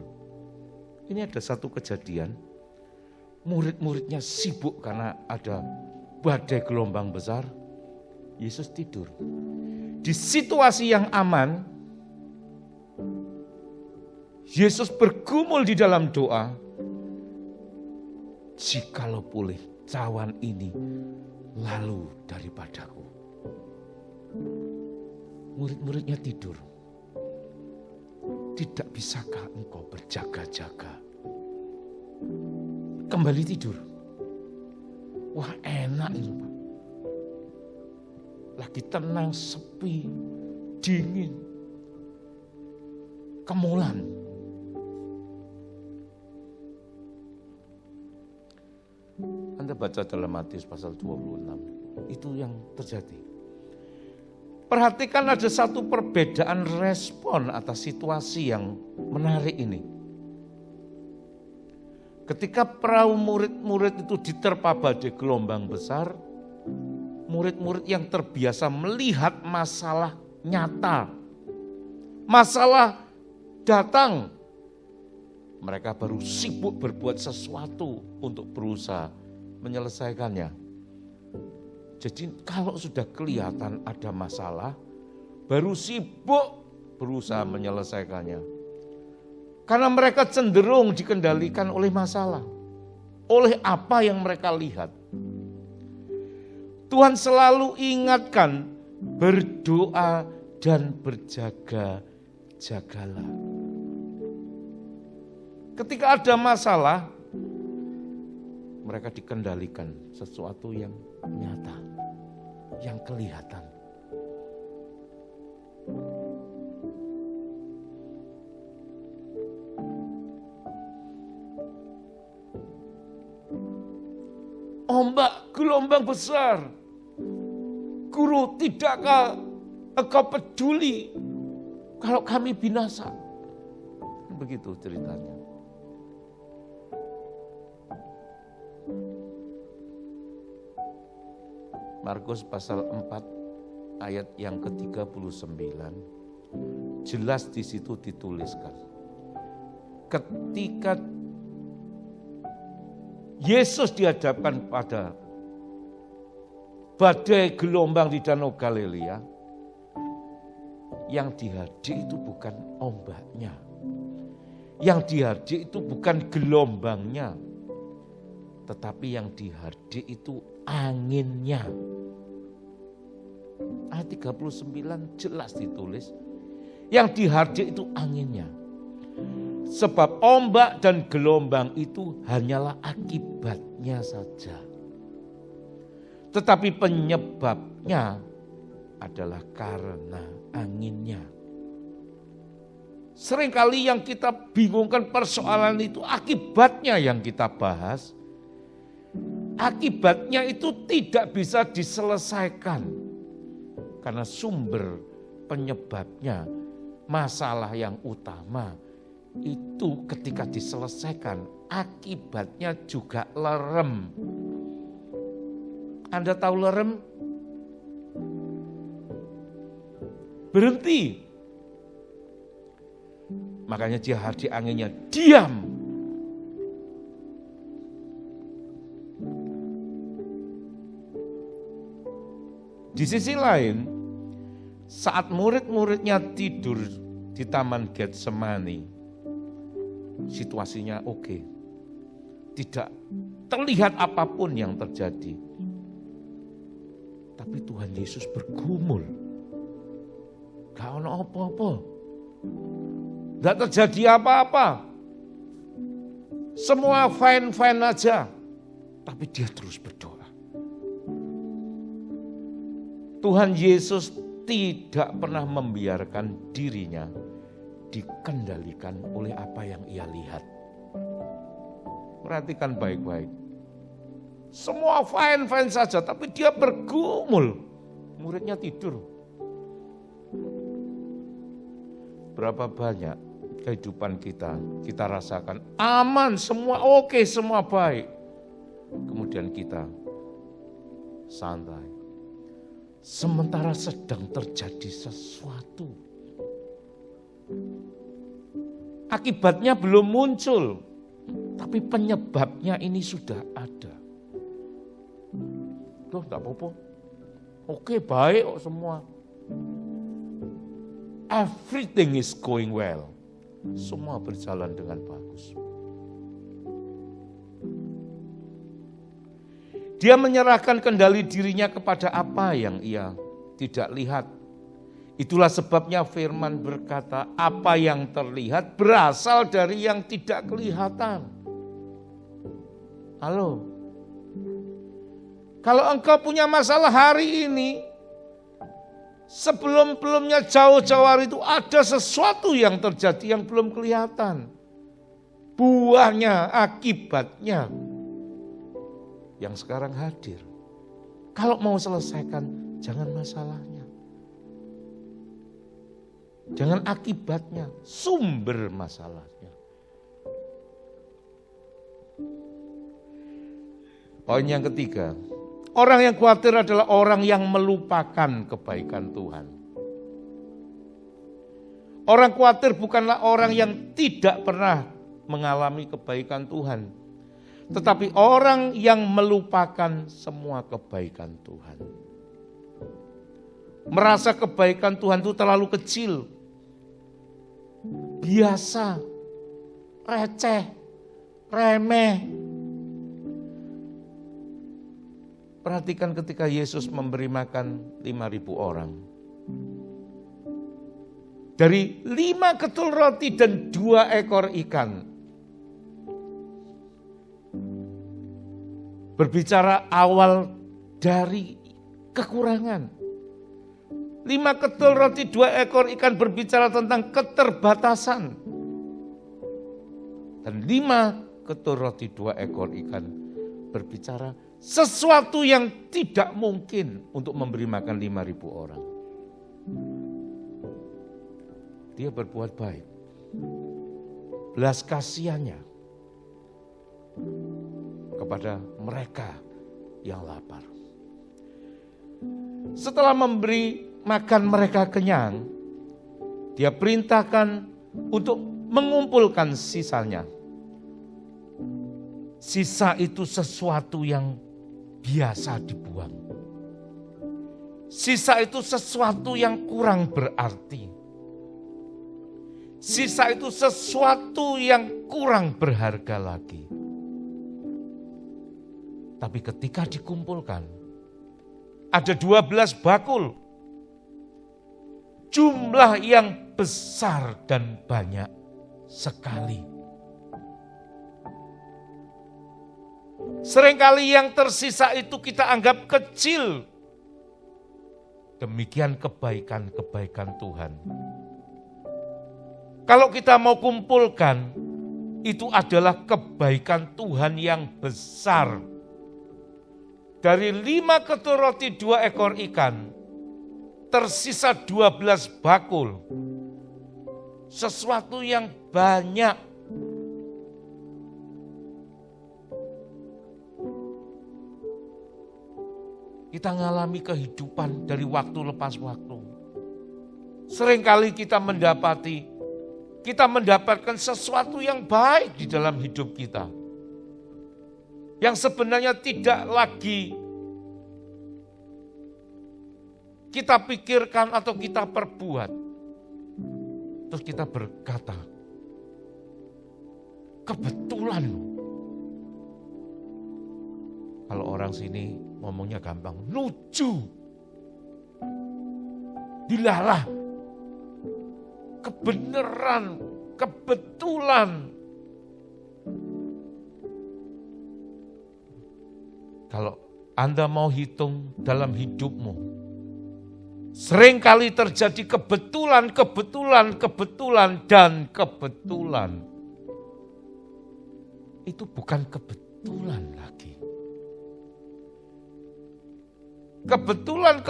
Ini ada satu kejadian, murid-muridnya sibuk karena ada badai gelombang besar, Yesus tidur. Di situasi yang aman, Yesus bergumul di dalam doa, jikalau boleh cawan ini lalu daripadaku. Murid-muridnya tidur. Tidak bisakah engkau berjaga-jaga? Kembali tidur. Wah, enak itu Pak. Lagi tenang, sepi, dingin, kemulan. Anda baca dalam Matius pasal 26, itu yang terjadi. Perhatikan ada satu perbedaan respon atas situasi yang menarik ini. Ketika perahu murid-murid itu diterpa badai gelombang besar, murid-murid yang terbiasa melihat masalah nyata, masalah datang, mereka baru sibuk berbuat sesuatu untuk berusaha menyelesaikannya. Jadi kalau sudah kelihatan ada masalah, baru sibuk berusaha menyelesaikannya. Karena mereka cenderung dikendalikan oleh masalah, oleh apa yang mereka lihat. Tuhan selalu ingatkan, berdoa dan berjaga-jagalah. Ketika ada masalah, mereka dikendalikan sesuatu yang nyata, yang kelihatan. Ombak, gelombang besar. Guru, tidakkah engkau peduli kalau kami binasa? Begitu ceritanya. Markus pasal 4 ayat yang ke-39, jelas di situ dituliskan. Ketika Yesus dihadapkan pada badai gelombang di Danau Galilea, yang dihadik itu bukan ombaknya, yang dihadik itu bukan gelombangnya, tetapi yang dihadik itu anginnya. Ayat 39 jelas ditulis, yang dihadik itu anginnya. Sebab ombak dan gelombang itu hanyalah akibatnya saja. Tetapi penyebabnya adalah karena anginnya. Seringkali yang kita bingungkan persoalan itu akibatnya yang kita bahas. Akibatnya itu tidak bisa diselesaikan. Karena sumber penyebabnya, masalah yang utama, itu ketika diselesaikan, akibatnya juga lerem. Anda tahu lerem? Berhenti. Makanya dia hadik anginnya, diam. Di sisi lain, saat murid-muridnya tidur di Taman Getsemani, situasinya oke. Tidak terlihat apapun yang terjadi. Tapi Tuhan Yesus bergumul. Gak ada apa-apa. Gak terjadi apa-apa. Semua fine-fine aja. Tapi dia terus berdoa. Tuhan Yesus tidak pernah membiarkan dirinya dikendalikan oleh apa yang ia lihat. Perhatikan baik-baik. Semua fine-fine saja, tapi dia bergumul. Muridnya tidur. Berapa banyak kehidupan kita rasakan aman, semua oke, semua baik. Kemudian kita santai. Sementara sedang terjadi sesuatu. Akibatnya belum muncul, tapi penyebabnya ini sudah ada. Loh, enggak apa-apa. Oke, baik kok semua. Everything is going well. Semua berjalan dengan bagus. Dia menyerahkan kendali dirinya kepada apa yang ia tidak lihat. Itulah sebabnya firman berkata, apa yang terlihat berasal dari yang tidak kelihatan. Halo? Kalau engkau punya masalah hari ini, sebelum-belumnya jauh-jauh hari itu ada sesuatu yang terjadi yang belum kelihatan. Buahnya, akibatnya, yang sekarang hadir. Kalau mau selesaikan, jangan masalahnya. Jangan akibatnya, sumber masalahnya. Poin yang ketiga, orang yang khawatir adalah orang yang melupakan kebaikan Tuhan. Orang khawatir bukanlah orang yang tidak pernah mengalami kebaikan Tuhan. Tetapi orang yang melupakan semua kebaikan Tuhan. Merasa kebaikan Tuhan itu terlalu kecil. Biasa. Receh. Remeh. Perhatikan ketika Yesus memberi makan 5.000 orang. Dari 5 ketul roti dan 2 ekor ikan. berbicara awal dari kekurangan. 5 ketul roti 2 ekor ikan berbicara tentang keterbatasan. Dan 5 ketul roti 2 ekor ikan berbicara sesuatu yang tidak mungkin untuk memberi makan 5.000 orang. Dia berbuat baik. Belas kasihannya kepada mereka yang lapar. Setelah memberi makan mereka kenyang, dia perintahkan untuk mengumpulkan sisanya. Sisa itu sesuatu yang biasa dibuang. Sisa itu sesuatu yang kurang berarti. Sisa itu sesuatu yang kurang berharga lagi. Tapi ketika dikumpulkan, ada 12 bakul. Jumlah yang besar dan banyak sekali. Seringkali yang tersisa itu kita anggap kecil. Demikian kebaikan-kebaikan Tuhan. Kalau kita mau kumpulkan, itu adalah kebaikan Tuhan yang besar. Dari 5 ketul roti 2 ekor ikan, tersisa 12 bakul. Sesuatu yang banyak. Kita mengalami kehidupan dari waktu lepas waktu. Seringkali kita mendapatkan sesuatu yang baik di dalam hidup kita. Yang sebenarnya tidak lagi kita pikirkan atau kita perbuat. Terus kita berkata, kebetulan. Kalau orang sini ngomongnya gampang, lucu. Dilalah. Kebenaran, kebetulan. Kalau Anda mau hitung dalam hidupmu, seringkali terjadi kebetulan, dan kebetulan. Itu bukan kebetulan lagi. Kebetulan,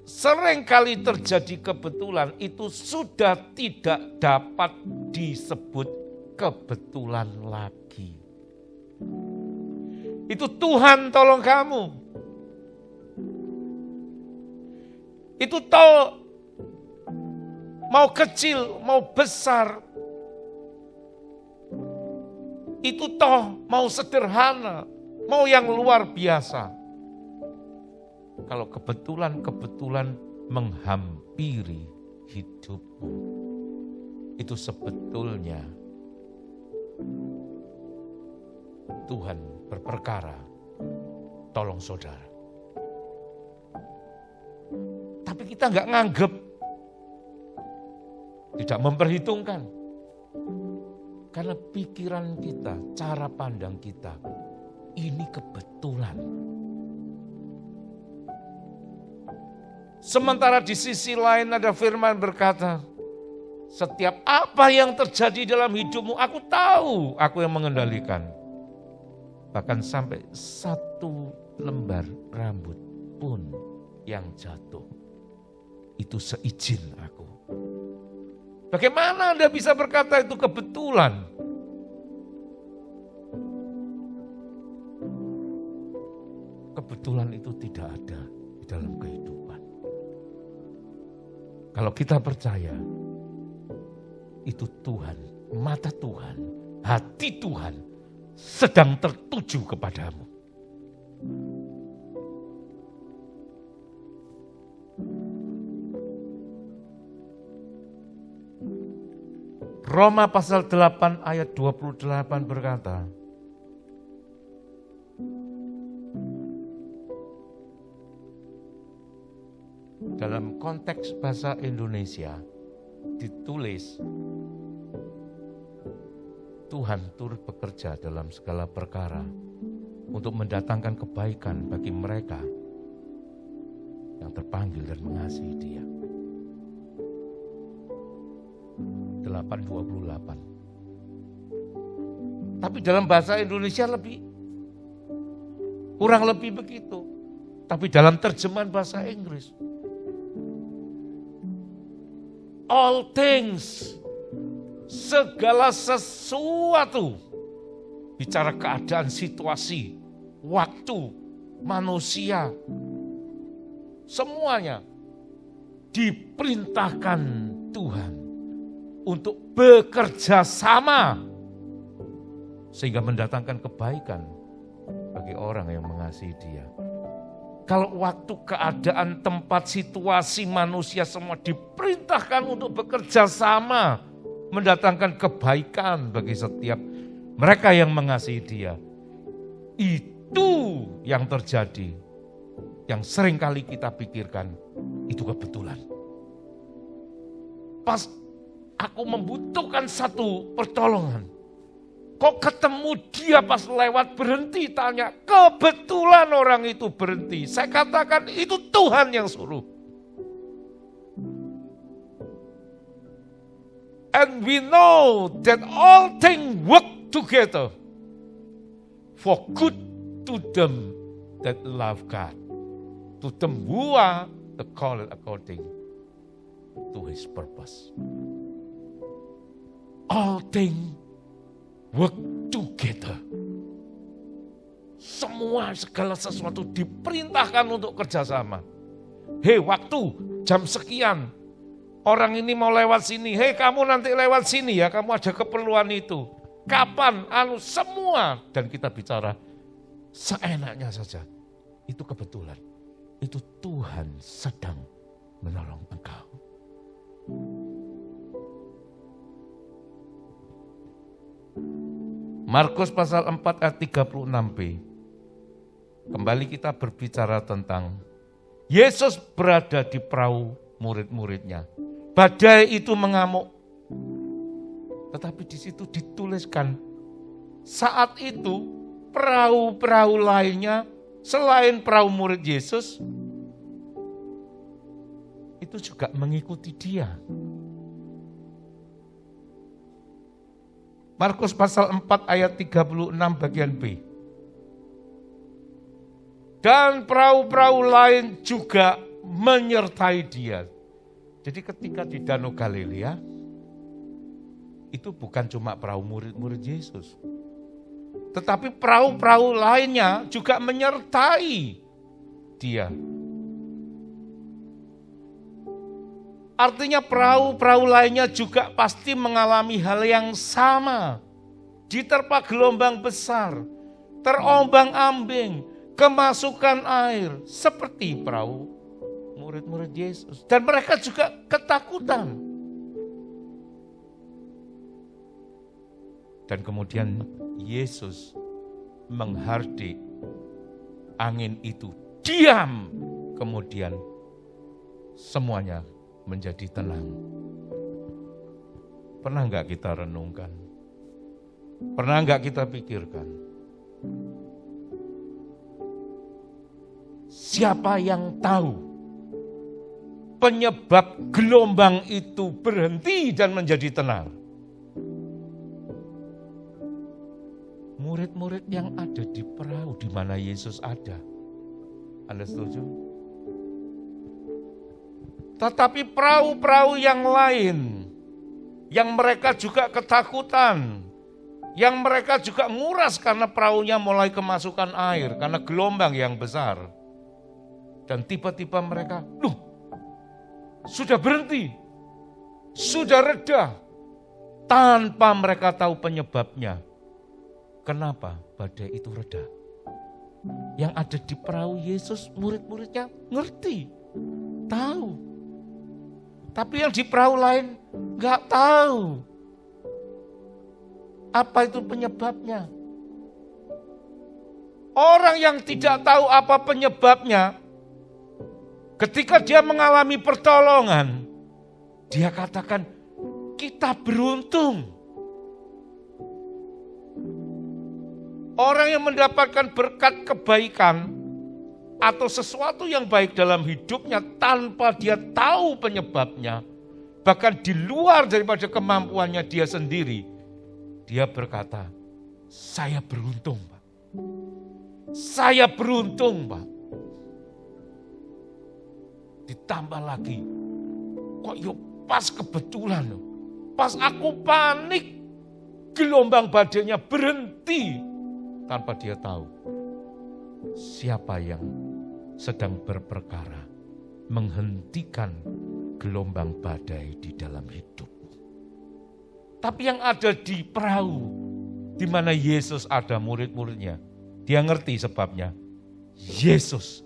seringkali terjadi kebetulan itu sudah tidak dapat disebut kebetulan lagi. Itu Tuhan tolong kamu. Itu mau kecil, mau besar. Itu mau sederhana, mau yang luar biasa. Kalau kebetulan menghampiri hidupmu, itu sebetulnya Tuhan berperkara, tolong saudara. Tapi kita nggak nganggep, tidak memperhitungkan. Karena pikiran kita, cara pandang kita, ini kebetulan. Sementara di sisi lain ada firman berkata, setiap apa yang terjadi dalam hidupmu, aku tahu, aku yang mengendalikan. Bahkan sampai 1 lembar rambut pun yang jatuh, itu seizin aku. Bagaimana Anda bisa berkata itu kebetulan? Kebetulan itu tidak ada di dalam kehidupan. Kalau kita percaya, itu Tuhan, mata Tuhan, hati Tuhan sedang tertuju kepadamu. Roma pasal 8 ayat 28 berkata, dalam konteks bahasa Indonesia ditulis, Tuhan turut bekerja dalam segala perkara untuk mendatangkan kebaikan bagi mereka yang terpanggil dan mengasihi Dia. 8:28. Tapi dalam bahasa Indonesia kurang lebih begitu. Tapi dalam terjemahan bahasa Inggris, all things, segala sesuatu, bicara keadaan, situasi, waktu, manusia, semuanya diperintahkan Tuhan untuk bekerja sama sehingga mendatangkan kebaikan bagi orang yang mengasihi Dia. Kalau waktu, keadaan, tempat, situasi, manusia semua diperintahkan untuk bekerja sama mendatangkan kebaikan bagi setiap mereka yang mengasihi Dia. Itu yang terjadi, yang sering kali kita pikirkan itu kebetulan. Pas aku membutuhkan satu pertolongan, kok ketemu dia pas lewat berhenti tanya, kebetulan orang itu berhenti. Saya katakan itu Tuhan yang suruh. And we know that all things work together for good to them that love God, to them who are the called according to His purpose. All things work together. Semua, segala sesuatu diperintahkan untuk kerjasama. Hei, waktu jam sekian, orang ini mau lewat sini. Hei, kamu nanti lewat sini ya, kamu ada keperluan itu. Kapan? Semua. Dan kita bicara seenaknya saja. Itu kebetulan. Itu Tuhan sedang menolong engkau. Markus pasal 4 ayat 36b. Kembali kita berbicara tentang Yesus berada di perahu murid-muridnya. Badai itu mengamuk. Tetapi di situ dituliskan, saat itu perahu-perahu lainnya selain perahu murid Yesus itu juga mengikuti Dia. Markus pasal 4 ayat 36 bagian B. Dan perahu-perahu lain juga menyertai Dia. Jadi ketika di Danau Galilea, itu bukan cuma perahu murid-murid Yesus. Tetapi perahu-perahu lainnya juga menyertai Dia. Artinya perahu-perahu lainnya juga pasti mengalami hal yang sama. Diterpa gelombang besar, terombang-ambing, kemasukan air. Seperti perahu murid-murid Yesus. Dan mereka juga ketakutan. Dan kemudian Yesus menghardik angin itu. Diam. Kemudian semuanya menjadi tenang. Pernah enggak kita renungkan? Pernah enggak kita pikirkan? Siapa yang tahu penyebab gelombang itu berhenti dan menjadi tenang? Murid-murid yang ada di perahu di mana Yesus ada. Anda setuju? Tetapi perahu-perahu yang lain, yang mereka juga ketakutan, yang mereka juga nguras karena perahunya mulai kemasukan air, karena gelombang yang besar. Dan tiba-tiba mereka, sudah berhenti, sudah reda, tanpa mereka tahu penyebabnya. Kenapa badai itu reda? Yang ada di perahu Yesus, murid-muridnya ngerti, tahu. Tapi yang di perahu lain nggak tahu apa itu penyebabnya. Orang yang tidak tahu apa penyebabnya, ketika dia mengalami pertolongan, dia katakan, kita beruntung. Orang yang mendapatkan berkat kebaikan atau sesuatu yang baik dalam hidupnya tanpa dia tahu penyebabnya, bahkan di luar daripada kemampuannya dia sendiri, dia berkata, saya beruntung, Pak. Saya beruntung, Pak. Ditambah lagi, kok yuk pas kebetulan loh. Pas aku panik, gelombang badainya berhenti tanpa dia tahu siapa yang sedang berperkara menghentikan gelombang badai di dalam hidupmu. Tapi yang ada di perahu, di mana Yesus ada murid-muridnya, dia ngerti sebabnya. Yesus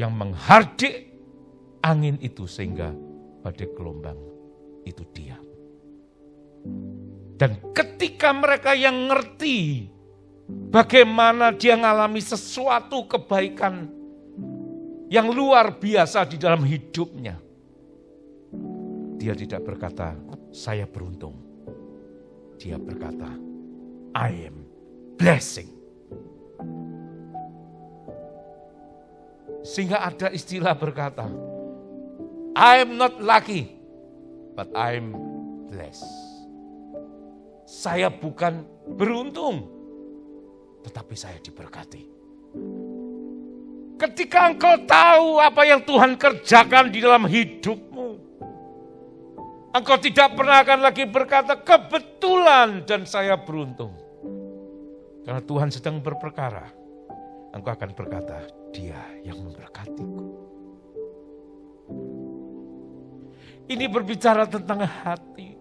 yang menghardik angin itu sehingga badai gelombang itu diam. Dan ketika mereka yang ngerti bagaimana dia mengalami sesuatu kebaikan yang luar biasa di dalam hidupnya, dia tidak berkata, saya beruntung. Dia berkata, I am blessing. Sehingga ada istilah berkata, I am not lucky, but I am blessed. Saya bukan beruntung, tetapi saya diberkati. Ketika engkau tahu apa yang Tuhan kerjakan di dalam hidupmu, engkau tidak pernah akan lagi berkata, kebetulan dan saya beruntung. Karena Tuhan sedang berperkara, engkau akan berkata, dia yang memberkatiku. Ini berbicara tentang hati.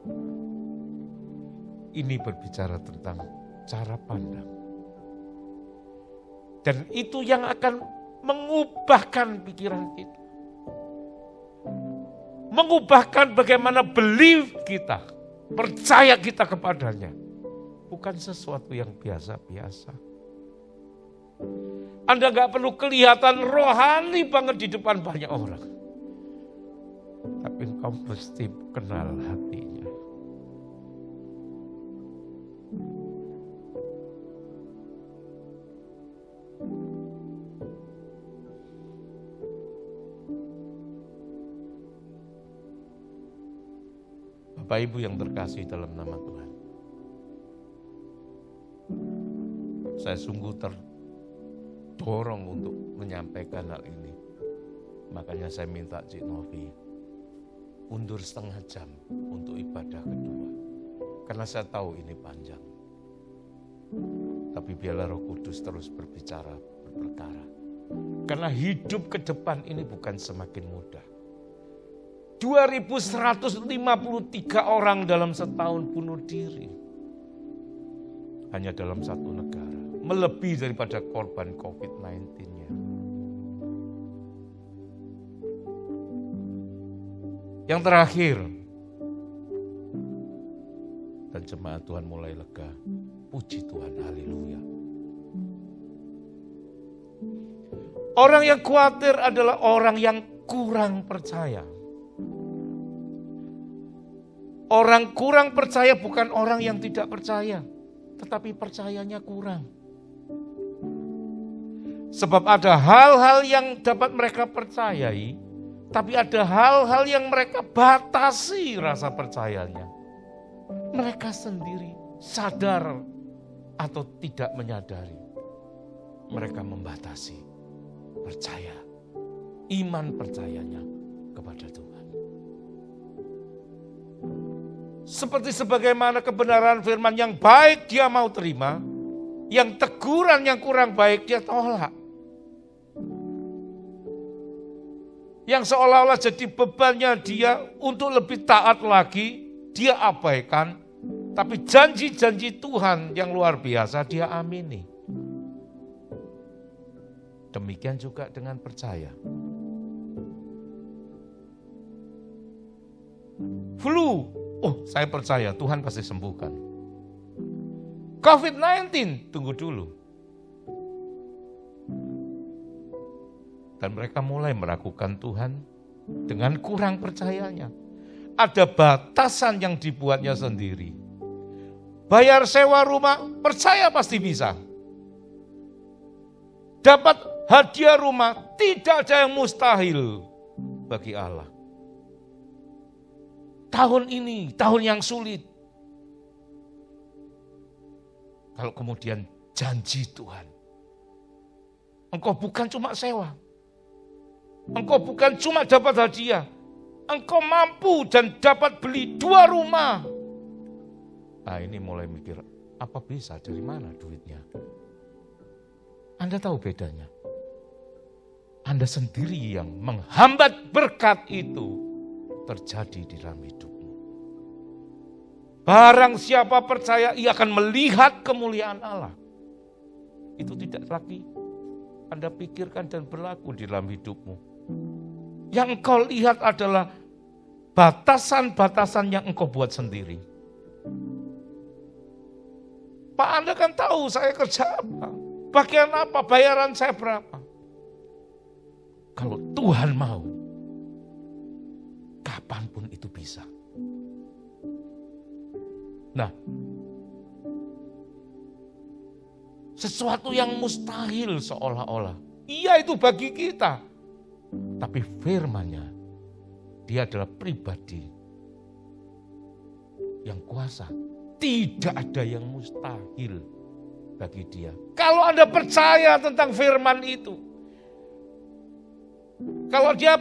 Ini berbicara tentang cara pandang. Dan itu yang akan mengubahkan pikiran kita. Mengubahkan bagaimana belief kita, percaya kita kepadanya. Bukan sesuatu yang biasa-biasa. Anda gak perlu kelihatan rohani banget di depan banyak orang. Tapi engkau mesti kenal hatinya. Bapak Ibu yang terkasih dalam nama Tuhan, saya sungguh terdorong untuk menyampaikan hal ini. Makanya saya minta Cik Novi undur setengah jam untuk ibadah kedua. Karena saya tahu ini panjang. Tapi biarlah Roh Kudus terus berbicara, berperkara. Karena hidup ke depan ini bukan semakin mudah. 2.153 orang dalam setahun bunuh diri. Hanya dalam satu negara. Melebihi daripada korban COVID-19-nya. Yang terakhir, dan jemaat Tuhan mulai lega. Puji Tuhan, haleluya. Orang yang khawatir adalah orang yang kurang percaya. Orang kurang percaya bukan orang yang tidak percaya, tetapi percayanya kurang. Sebab ada hal-hal yang dapat mereka percayai, tapi ada hal-hal yang mereka batasi rasa percayanya. Mereka sendiri sadar atau tidak menyadari. Mereka membatasi percaya, iman percayanya kepada Tuhan. Seperti sebagaimana kebenaran firman yang baik dia mau terima, yang teguran yang kurang baik dia tolak. Yang seolah-olah jadi bebannya dia untuk lebih taat lagi, dia abaikan. Tapi janji-janji Tuhan yang luar biasa dia amini. Demikian juga dengan percaya. Flu, oh saya percaya Tuhan pasti sembuhkan. COVID-19, tunggu dulu. Dan mereka mulai meragukan Tuhan dengan kurang percayanya. Ada batasan yang dibuatnya sendiri. bayar sewa rumah, percaya pasti bisa. Dapat hadiah rumah, tidak ada yang mustahil bagi Allah. Tahun ini, tahun yang sulit. Kalau kemudian janji Tuhan, engkau bukan cuma sewa, engkau bukan cuma dapat hadiah, engkau mampu dan dapat beli 2 rumah. Nah ini mulai mikir, apa bisa, dari mana duitnya? Anda tahu bedanya? Anda sendiri yang menghambat berkat itu terjadi di dalam hidupmu. Barang siapa percaya, ia akan melihat kemuliaan Allah. Itu tidak lagi Anda pikirkan dan berlaku di dalam hidupmu. Yang engkau lihat adalah batasan-batasan yang engkau buat sendiri. Pak, Anda kan tahu saya kerja apa, bagian apa, bayaran saya berapa. Kalau Tuhan mau, kapanpun itu bisa. Nah, sesuatu yang mustahil seolah-olah, iya itu bagi kita. Tapi firman-Nya, dia adalah pribadi yang kuasa. Tidak ada yang mustahil bagi dia. Kalau Anda percaya tentang firman itu, kalau dia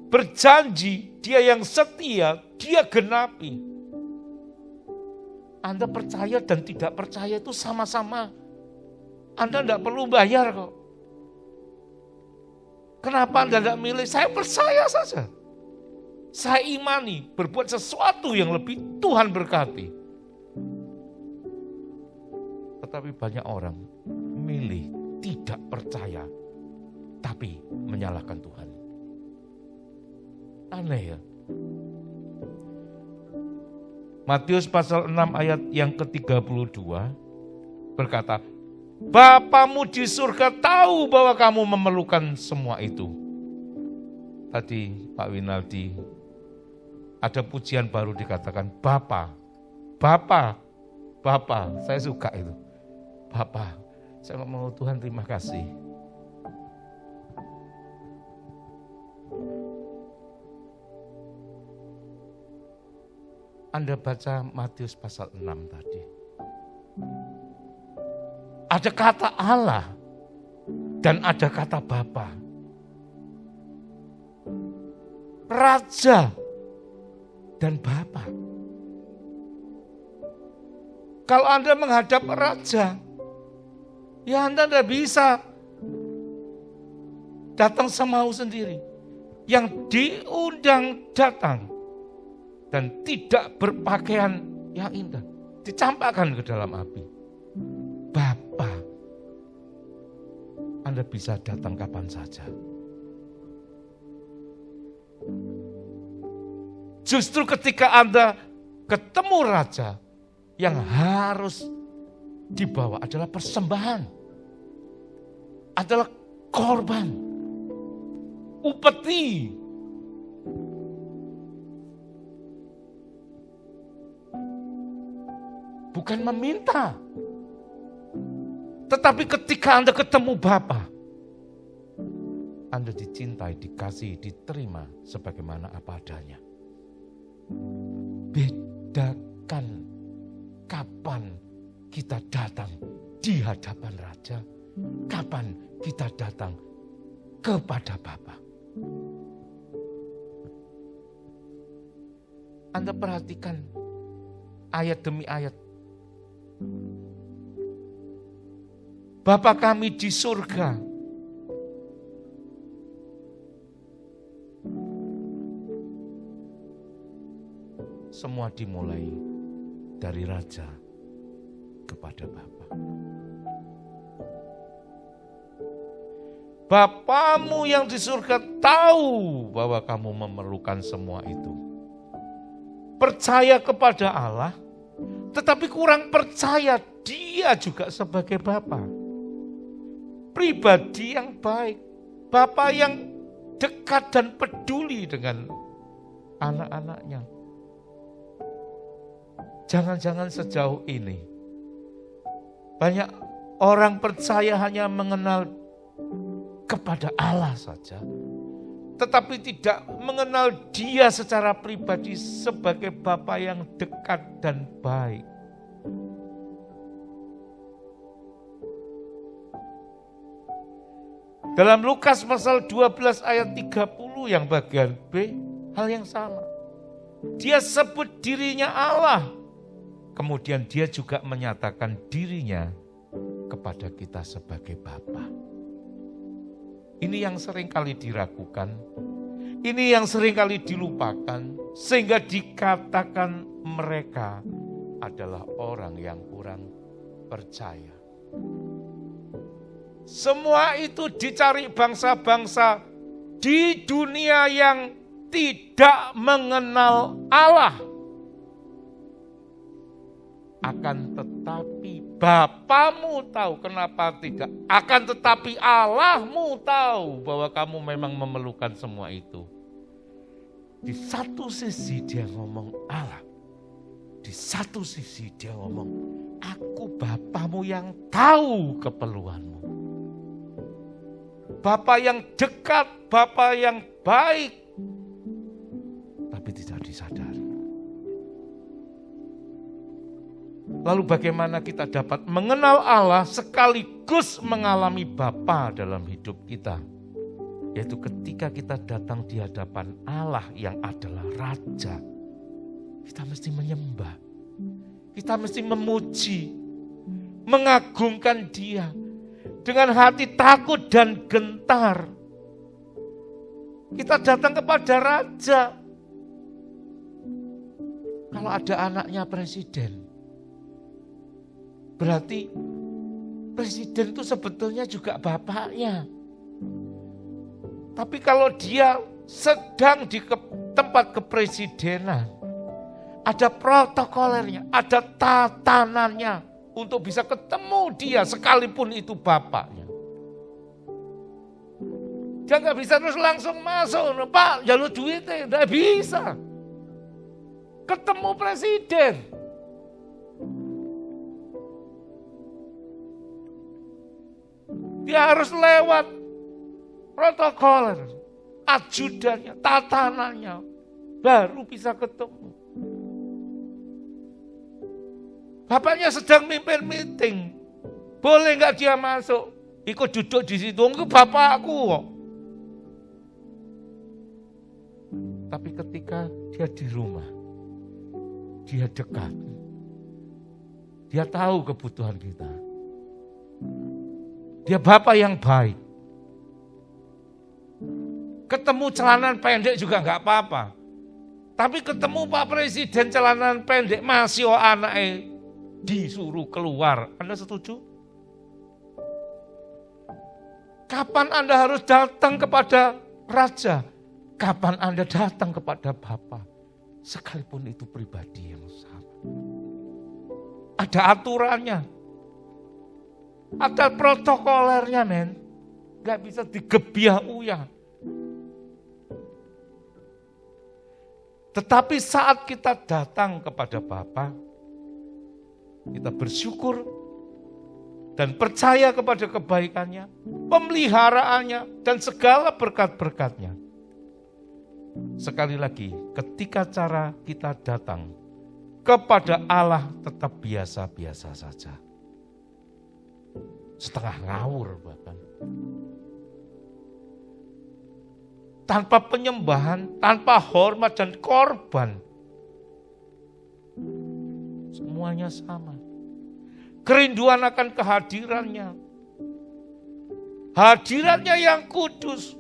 berjanji, dia yang setia, dia genapi. Anda percaya dan tidak percaya itu sama-sama. Anda tidak perlu bayar kok. Kenapa Anda tidak milih? Saya percaya saja. Saya imani, berbuat sesuatu yang lebih Tuhan berkati. Tetapi banyak orang milih tidak percaya, tapi menyalahkan Tuhan. Aneh ya. Matius pasal 6 ayat yang ke-32 berkata, Bapamu di surga tahu bahwa kamu memerlukan semua itu. Tadi Pak Winaldi ada pujian baru dikatakan Bapa. Bapa, Bapa, saya suka itu. Bapa, saya mau Tuhan terima kasih. Anda baca Matius pasal 6 tadi. Ada kata Allah dan ada kata Bapa. Raja dan Bapa. Kalau Anda menghadap raja, ya Anda tidak bisa datang semau sendiri. Yang diundang datang dan tidak berpakaian yang indah, dicampakkan ke dalam api. Bapa, Anda bisa datang kapan saja. Justru ketika Anda ketemu raja, yang harus dibawa adalah persembahan, adalah korban, upeti. Bukan meminta. Tetapi ketika Anda ketemu Bapa, Anda dicintai, dikasihi, diterima sebagaimana apa adanya. Bedakan kapan kita datang di hadapan Raja, kapan kita datang kepada Bapa. Anda perhatikan ayat demi ayat. Bapa kami di surga, semua dimulai dari Raja kepada Bapa. Bapamu yang di surga tahu bahwa kamu memerlukan semua itu. Percaya kepada Allah, tetapi kurang percaya Dia juga sebagai Bapa. Pribadi yang baik, Bapa yang dekat dan peduli dengan anak-anaknya. Jangan-jangan sejauh ini banyak orang percaya hanya mengenal kepada Allah saja, tetapi tidak mengenal Dia secara pribadi sebagai Bapa yang dekat dan baik. Dalam Lukas pasal 12 ayat 30 yang bagian B, hal yang sama. Dia sebut dirinya Allah. Kemudian dia juga menyatakan dirinya kepada kita sebagai Bapa. Ini yang sering kali diragukan. Ini yang sering kali dilupakan. Sehingga dikatakan mereka adalah orang yang kurang percaya. Semua itu dicari bangsa-bangsa di dunia yang tidak mengenal Allah. Akan tetapi Bapamu tahu, kenapa tidak? Akan tetapi Allahmu tahu bahwa kamu memang memerlukan semua itu. Di satu sisi dia ngomong Allah. Di satu sisi dia ngomong, aku Bapamu yang tahu keperluanmu. Bapa yang dekat, Bapa yang baik, tapi tidak disadari. Lalu bagaimana kita dapat mengenal Allah sekaligus mengalami Bapa dalam hidup kita? Yaitu ketika kita datang di hadapan Allah yang adalah Raja, kita mesti menyembah, kita mesti memuji, mengagungkan Dia. Dengan hati takut dan gentar. Kita datang kepada Raja. Kalau ada anaknya presiden, berarti presiden itu sebetulnya juga bapaknya. Tapi kalau dia sedang di tempat kepresidenan, ada protokolernya, ada tatanannya, untuk bisa ketemu dia sekalipun itu bapaknya. Dia nggak bisa terus langsung masuk, Pak jalur duitnya, nggak bisa. Ketemu presiden. Dia harus lewat protokoler, ajudannya, tatanannya, baru bisa ketemu. Bapaknya sedang mimpin meeting. Boleh nggak dia masuk? Ikut duduk di situ. Itu bapakku kok. Tapi ketika dia di rumah, dia dekat. Dia tahu kebutuhan kita. Dia Bapa yang baik. Ketemu celanan pendek juga nggak apa-apa. Tapi ketemu Pak Presiden celanan pendek masih anaknya disuruh keluar. Anda setuju? Kapan Anda harus datang kepada Raja? Kapan Anda datang kepada Bapa? Sekalipun itu pribadi yang sama. Ada aturannya. Ada protokolernya, men. Gak bisa digebiah-uyah. Tetapi saat kita datang kepada Bapa, kita bersyukur dan percaya kepada kebaikannya, pemeliharaannya, dan segala berkat-berkatnya. Sekali lagi, ketika cara kita datang kepada Allah tetap biasa-biasa saja. Setengah ngawur bahkan. Tanpa penyembahan, tanpa hormat dan korban. Semuanya sama. Kerinduan akan kehadirannya. Hadirannya yang kudus.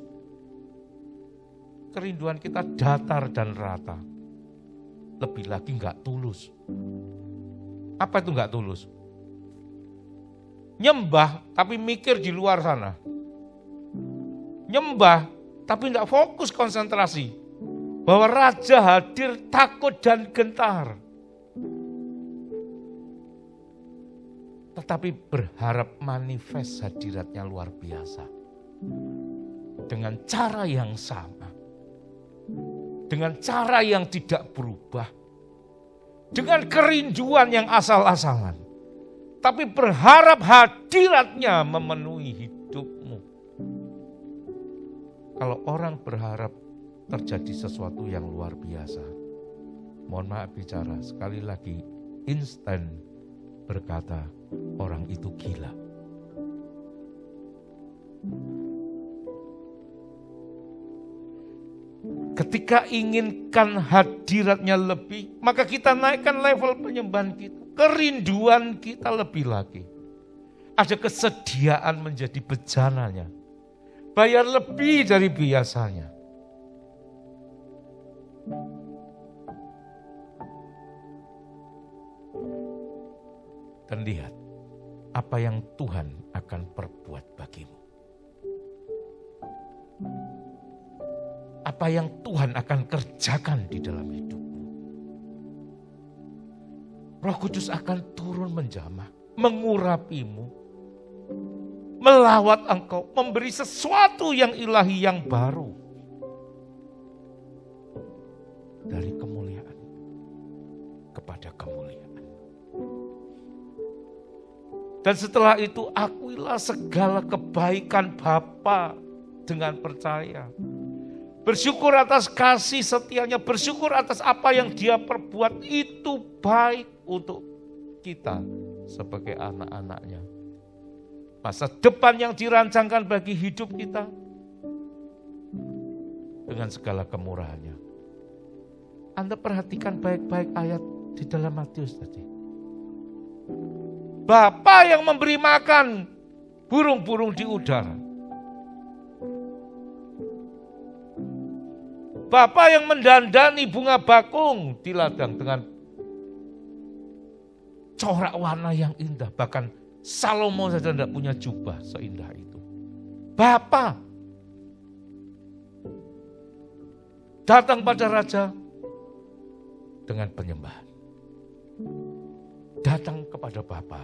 Kerinduan kita datar dan rata. Lebih lagi enggak tulus. Apa itu enggak tulus? Nyembah tapi mikir di luar sana. Nyembah tapi enggak fokus konsentrasi. Bahwa Raja hadir takut dan gentar. Tetapi berharap manifest hadiratnya luar biasa. Dengan cara yang sama. Dengan cara yang tidak berubah. dengan kerinduan yang asal-asalan, tapi berharap hadiratnya memenuhi hidupmu. Kalau orang berharap terjadi sesuatu yang luar biasa, mohon maaf bicara, sekali lagi, instan berkata orang itu gila. Ketika inginkan hadiratnya lebih, maka kita naikkan level penyembahan kita. Kerinduan kita lebih lagi. Ada kesediaan menjadi bejananya. Bayar lebih dari biasanya. Dan lihat apa yang Tuhan akan perbuat bagimu. Apa yang Tuhan akan kerjakan di dalam hidupmu. Roh Kudus akan turun menjamah, mengurapimu, melawat engkau, memberi sesuatu yang ilahi yang baru. Dari kemuliaan kepada kemuliaan. Dan setelah itu akuilah segala kebaikan Bapa dengan percaya. Bersyukur atas kasih setianya, bersyukur atas apa yang Dia perbuat, itu baik untuk kita sebagai anak-anaknya. Masa depan yang dirancangkan bagi hidup kita dengan segala kemurahannya. Anda perhatikan baik-baik ayat di dalam Matius tadi. Bapa yang memberi makan burung-burung di udara. Bapa yang mendandani bunga bakung di ladang dengan corak warna yang indah. Bahkan Salomo saja tidak punya jubah seindah itu. Bapa datang pada raja dengan penyembahan. Datang kepada Bapa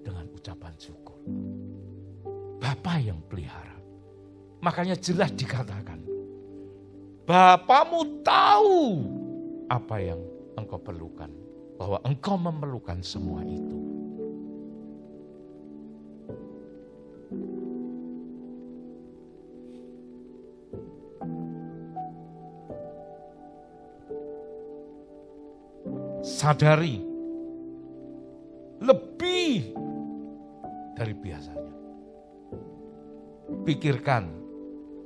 dengan ucapan syukur. Bapa yang pelihara. Makanya jelas dikatakan, Bapamu tahu apa yang engkau perlukan. Bahwa engkau memerlukan semua itu. Sadari lebih dari biasanya. Pikirkan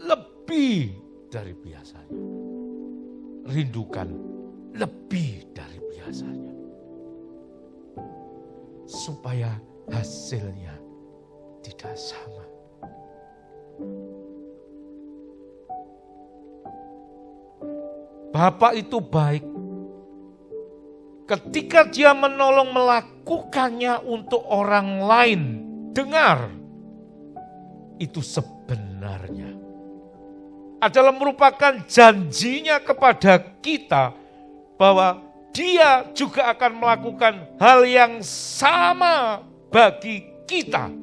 lebih dari biasanya. Rindukan lebih dari biasanya. Supaya hasilnya tidak sama. Bapa itu baik. Ketika Dia menolong melakukannya untuk orang lain. Dengar, itu sebenarnya adalah merupakan janjinya kepada kita bahwa Dia juga akan melakukan hal yang sama bagi kita.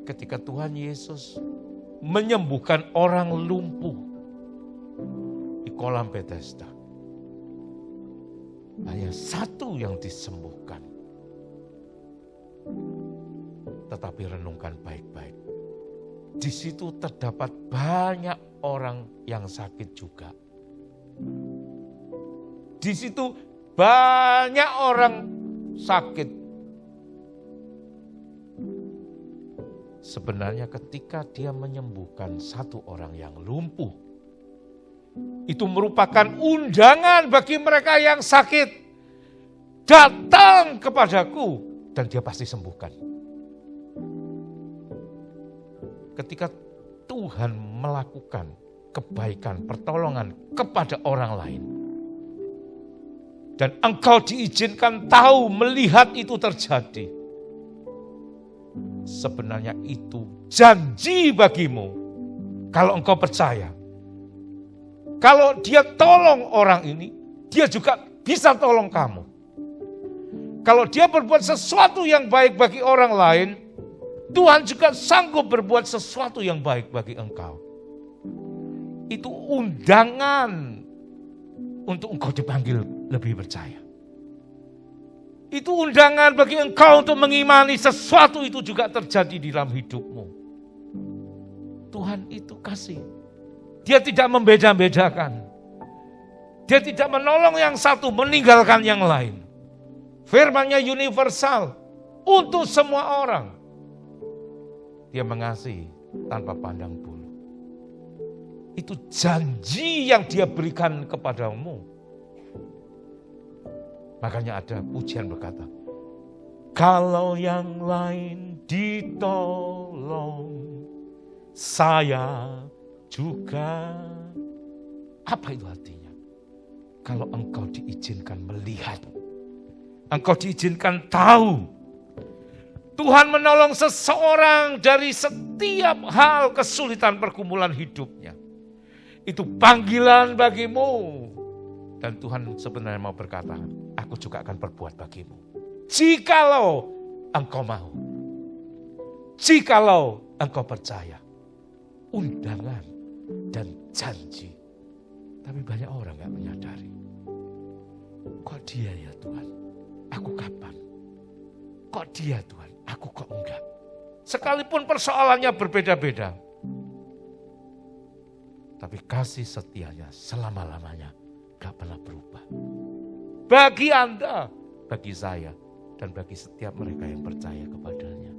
Ketika Tuhan Yesus menyembuhkan orang lumpuh di kolam Bethesda, hanya satu yang disembuhkan. Tetapi renungkan baik-baik. Di situ terdapat banyak orang yang sakit juga. Di situ banyak orang sakit. Sebenarnya ketika Dia menyembuhkan satu orang yang lumpuh, itu merupakan undangan bagi mereka yang sakit. Datang kepadaku dan Dia pasti sembuhkan. Ketika Tuhan melakukan kebaikan, pertolongan kepada orang lain, dan engkau diizinkan tahu, melihat itu terjadi, sebenarnya itu janji bagimu. Kalau engkau percaya, kalau Dia tolong orang ini, Dia juga bisa tolong kamu. Kalau Dia berbuat sesuatu yang baik bagi orang lain, Tuhan juga sanggup berbuat sesuatu yang baik bagi engkau. Itu undangan untuk engkau dipanggil lebih percaya. Itu undangan bagi engkau untuk mengimani sesuatu itu juga terjadi di dalam hidupmu. Tuhan itu kasih. Dia tidak membeda-bedakan. Dia tidak menolong yang satu, meninggalkan yang lain. Firman-Nya universal untuk semua orang. Dia mengasihi tanpa pandang bulu. Itu janji yang Dia berikan kepadamu. Makanya ada pujian berkata, kalau yang lain ditolong, saya juga. Apa itu artinya? Kalau engkau diizinkan melihat, engkau diizinkan tahu, Tuhan menolong seseorang dari setiap hal kesulitan pergumulan hidupnya. Itu panggilan bagimu. Dan Tuhan sebenarnya mau berkata, aku juga akan berbuat bagimu. Jikalau engkau mau. Jikalau engkau percaya. Undangan dan janji. Tapi banyak orang gak menyadari. Kok dia ya Tuhan? Aku kapan? Kok dia Tuhan? Aku kok enggak? Sekalipun persoalannya berbeda-beda. Tapi kasih setianya selama-lamanya gak pernah berubah. Bagi Anda, bagi saya, dan bagi setiap mereka yang percaya kepadanya.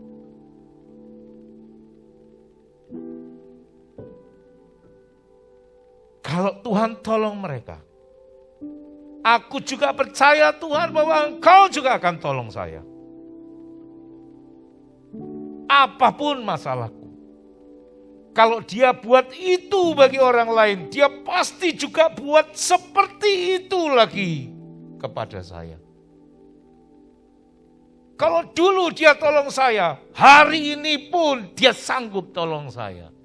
Kalau Tuhan tolong mereka, aku juga percaya Tuhan bahwa Engkau juga akan tolong saya. Apapun masalahku, kalau Dia buat itu bagi orang lain, Dia pasti juga buat seperti itu lagi kepada saya. Kalau dulu Dia tolong saya, hari ini pun Dia sanggup tolong saya.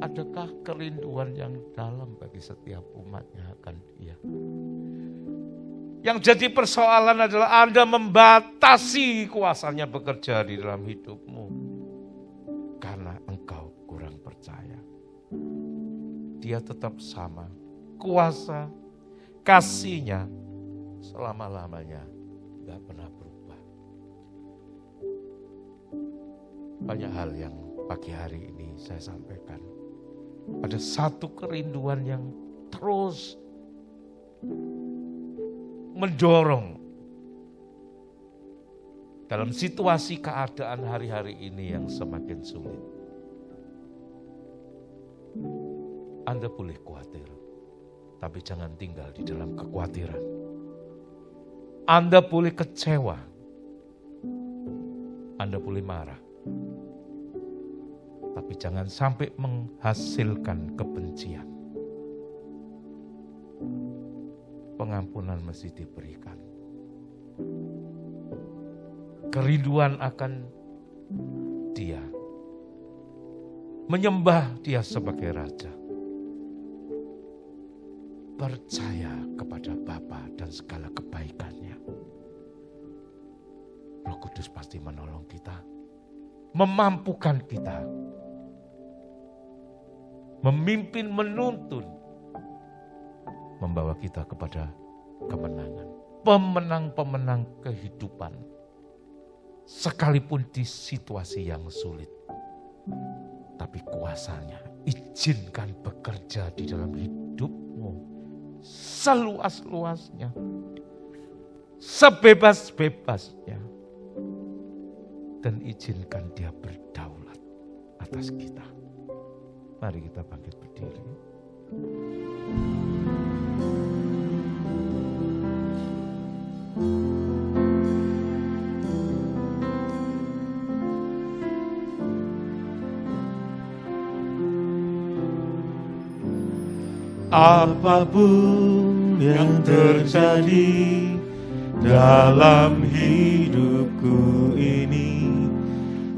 Adakah kerinduan yang dalam bagi setiap umatnya akan Dia? Yang jadi persoalan adalah Anda membatasi kuasanya bekerja di dalam hidupmu. Karena engkau kurang percaya. Dia tetap sama. Kuasa, kasih-Nya selama-lamanya gak pernah berubah. Banyak hal yang pagi hari ini saya sampaikan. Ada satu kerinduan yang terus mendorong dalam situasi keadaan hari-hari ini yang semakin sulit. Anda boleh khawatir, tapi jangan tinggal di dalam kekhawatiran. Anda boleh kecewa, Anda boleh marah, tapi jangan sampai menghasilkan kebencian. Pengampunan mesti diberikan. Kerinduan akan Dia. Menyembah Dia sebagai Raja. Percaya kepada Bapa dan segala kebaikan-Nya. Roh Kudus pasti menolong kita. Memampukan kita. Memimpin, menuntun. Membawa kita kepada kemenangan. Pemenang-pemenang kehidupan. Sekalipun di situasi yang sulit. Tapi kuasanya izinkan bekerja di dalam hidupmu. Seluas-luasnya. Sebebas-bebasnya. Dan izinkan Dia berdaulat atas kita. Mari kita bangkit berdiri. Apapun yang terjadi dalam hidupku ini,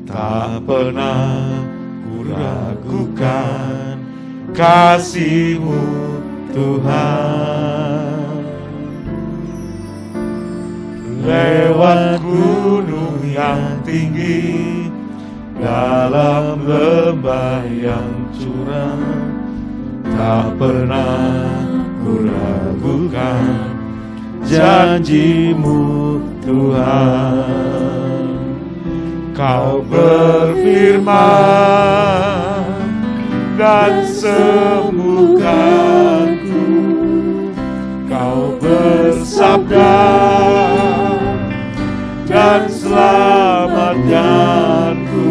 tak pernah kuragukan kasih-Mu Tuhan. Lewat gunung yang tinggi dalam lembah yang curam. Tak pernah ku ragukan janji-Mu Tuhan. Kau berfirman dan sembuhkanku, Kau bersabda dan selamatkanku.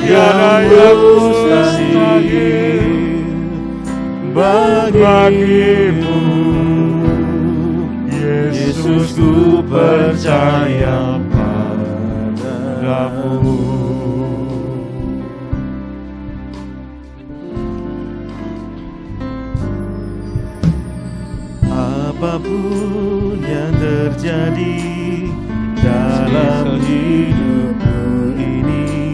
Tiada yang mustahil bagimu. Yesus, ku percaya padamu. Apapun yang terjadi dalam hidupku ini,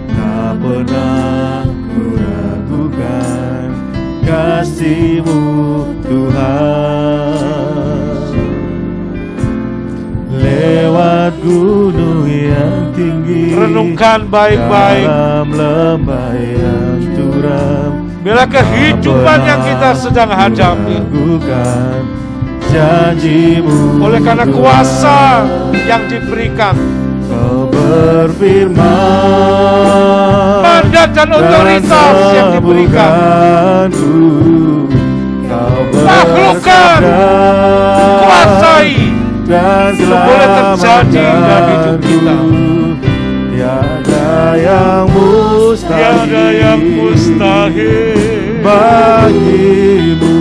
tak pernah ku ragukan kasih-Mu Tuhan. Lewat gunung yang tinggi, Renungkan baik-baik. dalam lembah yang curam, Bila kehidupan yang kita sedang hadapi, janji-Mu oleh karena kuasa yang diberikan, Kau berfirman, mandat dan otoritas yang diberikan, Kau taklukkan, kuasai, dan itu boleh terjadi dalam hidup kita. Tiada yang mustahil, Tiada yang mustahil bagimu.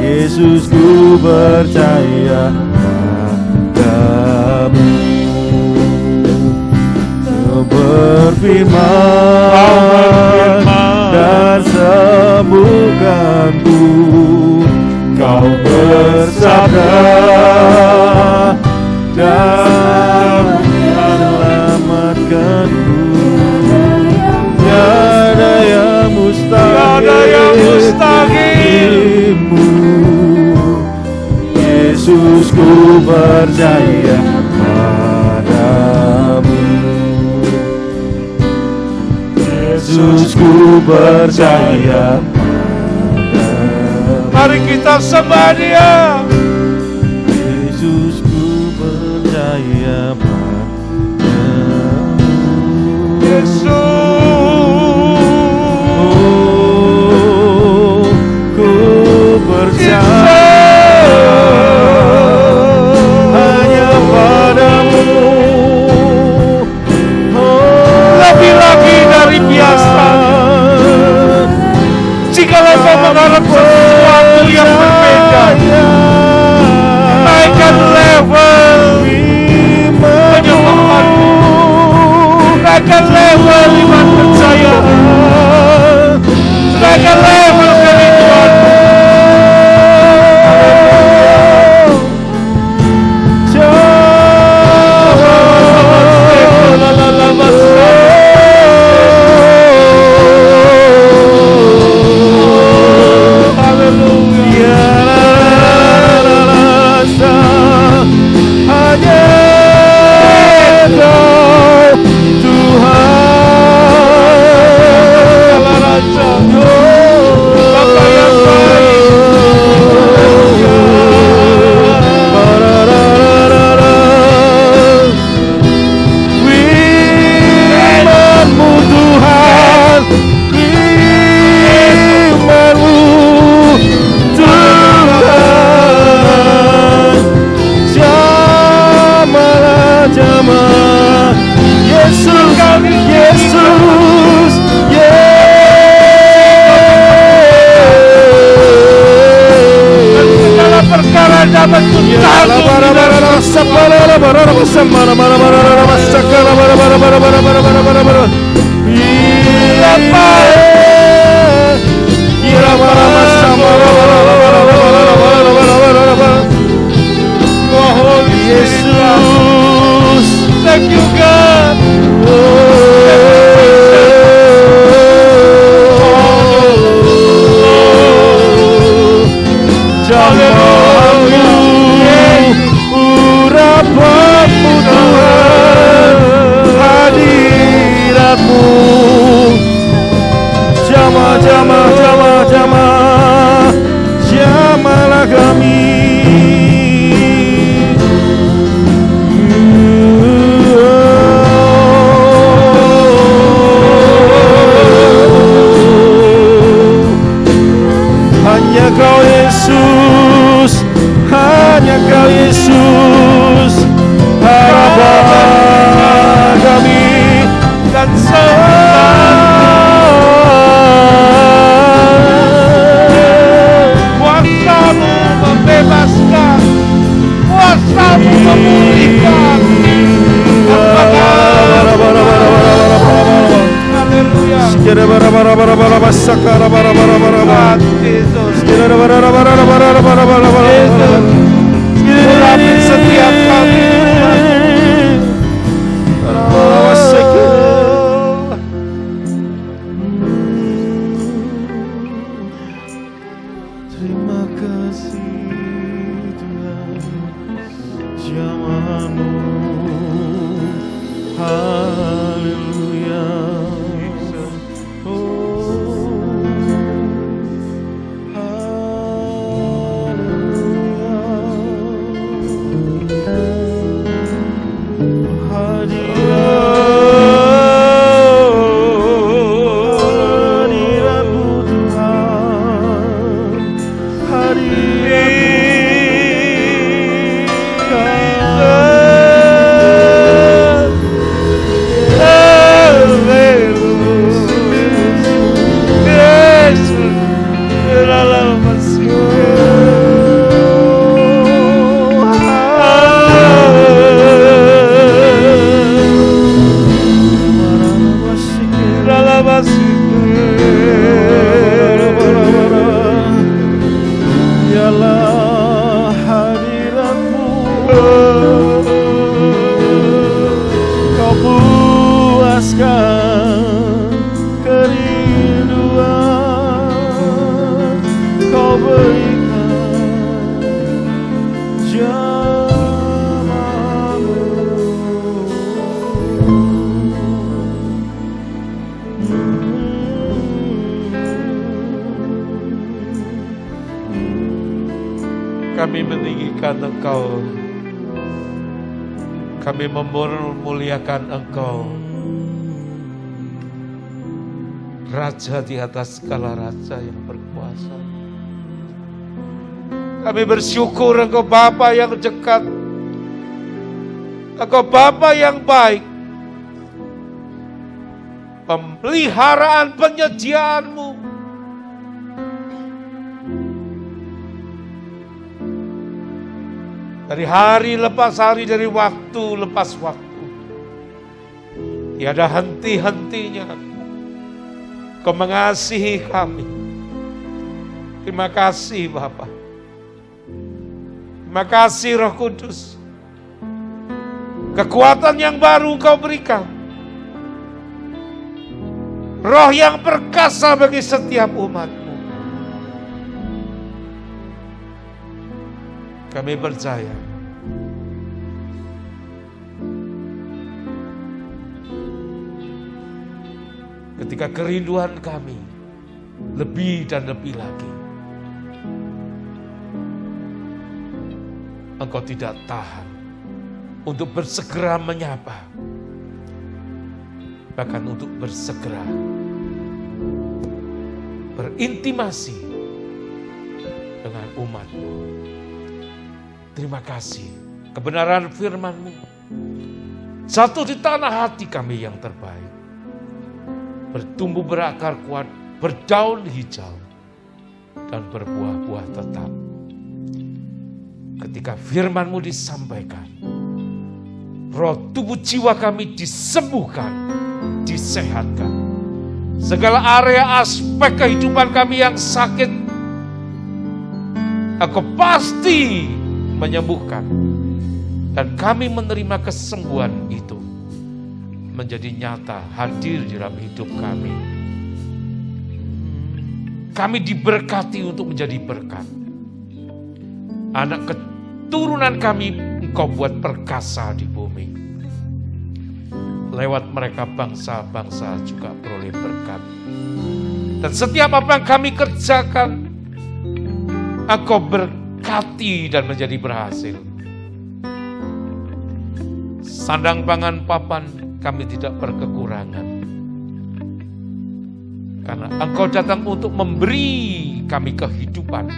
Yesus, ku percaya padamu. Kau berfirman dan sembuhkanku, Kau bersabda dan menyelamatkanku. Tiada yang mustahil. Yesus, ku percaya padamu. Yesus, ku percaya padamu. Mari kita sembah Dia. Yesus, ku percaya padamu. Yesus, Ku percaya hanya padamu. lebih lagi dari biasa. Jika engkau mengharap sesuatu yang berbeda, naikkan level penyembahanmu, naikkan level iman percaya, naikkan level kerinduanmu. Thank you, God. Urapanmu Tuhan. Urapi setiap kami. Terima kasih Tuhan, jamahanmu. Haleluya. Biarlah hadiratmu Kau puaskan kerinduan, Kau berikan jamamu. Kami meninggikan Engkau, kami memuliakan Engkau, Raja di atas segala raja yang berkuasa. Kami bersyukur Engkau Bapa yang dekat, Engkau Bapa yang baik, pemeliharaan penyediaan-Mu. Dari hari lepas hari, dari waktu lepas waktu. Tiada henti-hentinya Kau mengasihi kami. Terima kasih Bapa. Terima kasih Roh Kudus. Kekuatan yang baru Kau berikan. Roh yang perkasa bagi setiap umat-Mu. Kami percaya ketika kerinduan kami lebih dan lebih lagi, Engkau tidak tahan untuk bersegera menyapa, bahkan untuk bersegera berintimasi dengan umat-Mu. Terima kasih, kebenaran firman-Mu jatuh di tanah hati kami yang terbaik, bertumbuh berakar kuat, berdaun hijau, dan berbuah-buah tetap. Ketika firman-Mu disampaikan, roh tubuh jiwa kami disembuhkan, disehatkan. Segala area aspek kehidupan kami yang sakit, Engkau pasti menyembuhkan. Dan kami menerima kesembuhan itu menjadi nyata, hadir di dalam hidup kami. Kami diberkati untuk menjadi berkat. Anak keturunan kami Engkau buat perkasa di bumi. Lewat mereka bangsa-bangsa juga beroleh berkat. Dan setiap apa yang kami kerjakan, Engkau berkati dan menjadi berhasil. Sandang pangan papan kami tidak berkekurangan. Karena Engkau datang untuk memberi kami kehidupan,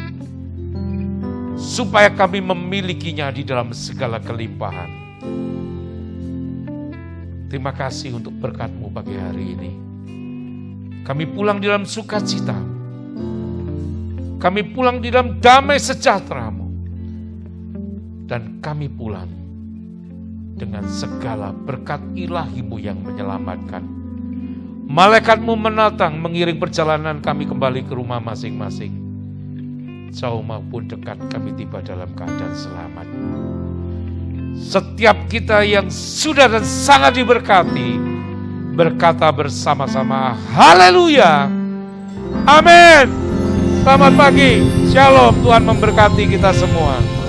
supaya kami memilikinya di dalam segala kelimpahan. Terima kasih untuk berkat-Mu pagi hari ini. Kami pulang di dalam sukacita. Kami pulang di dalam damai sejahtera-Mu. Dan kami pulang dengan segala berkat ilahi-Mu yang menyelamatkan. Malaikat-Mu menatang mengiring perjalanan kami kembali ke rumah masing-masing. Jauh maupun dekat kami tiba dalam keadaan selamat. Setiap kita yang sudah dan sangat diberkati, berkata bersama-sama, haleluya, amin. Selamat pagi, shalom, Tuhan memberkati kita semua.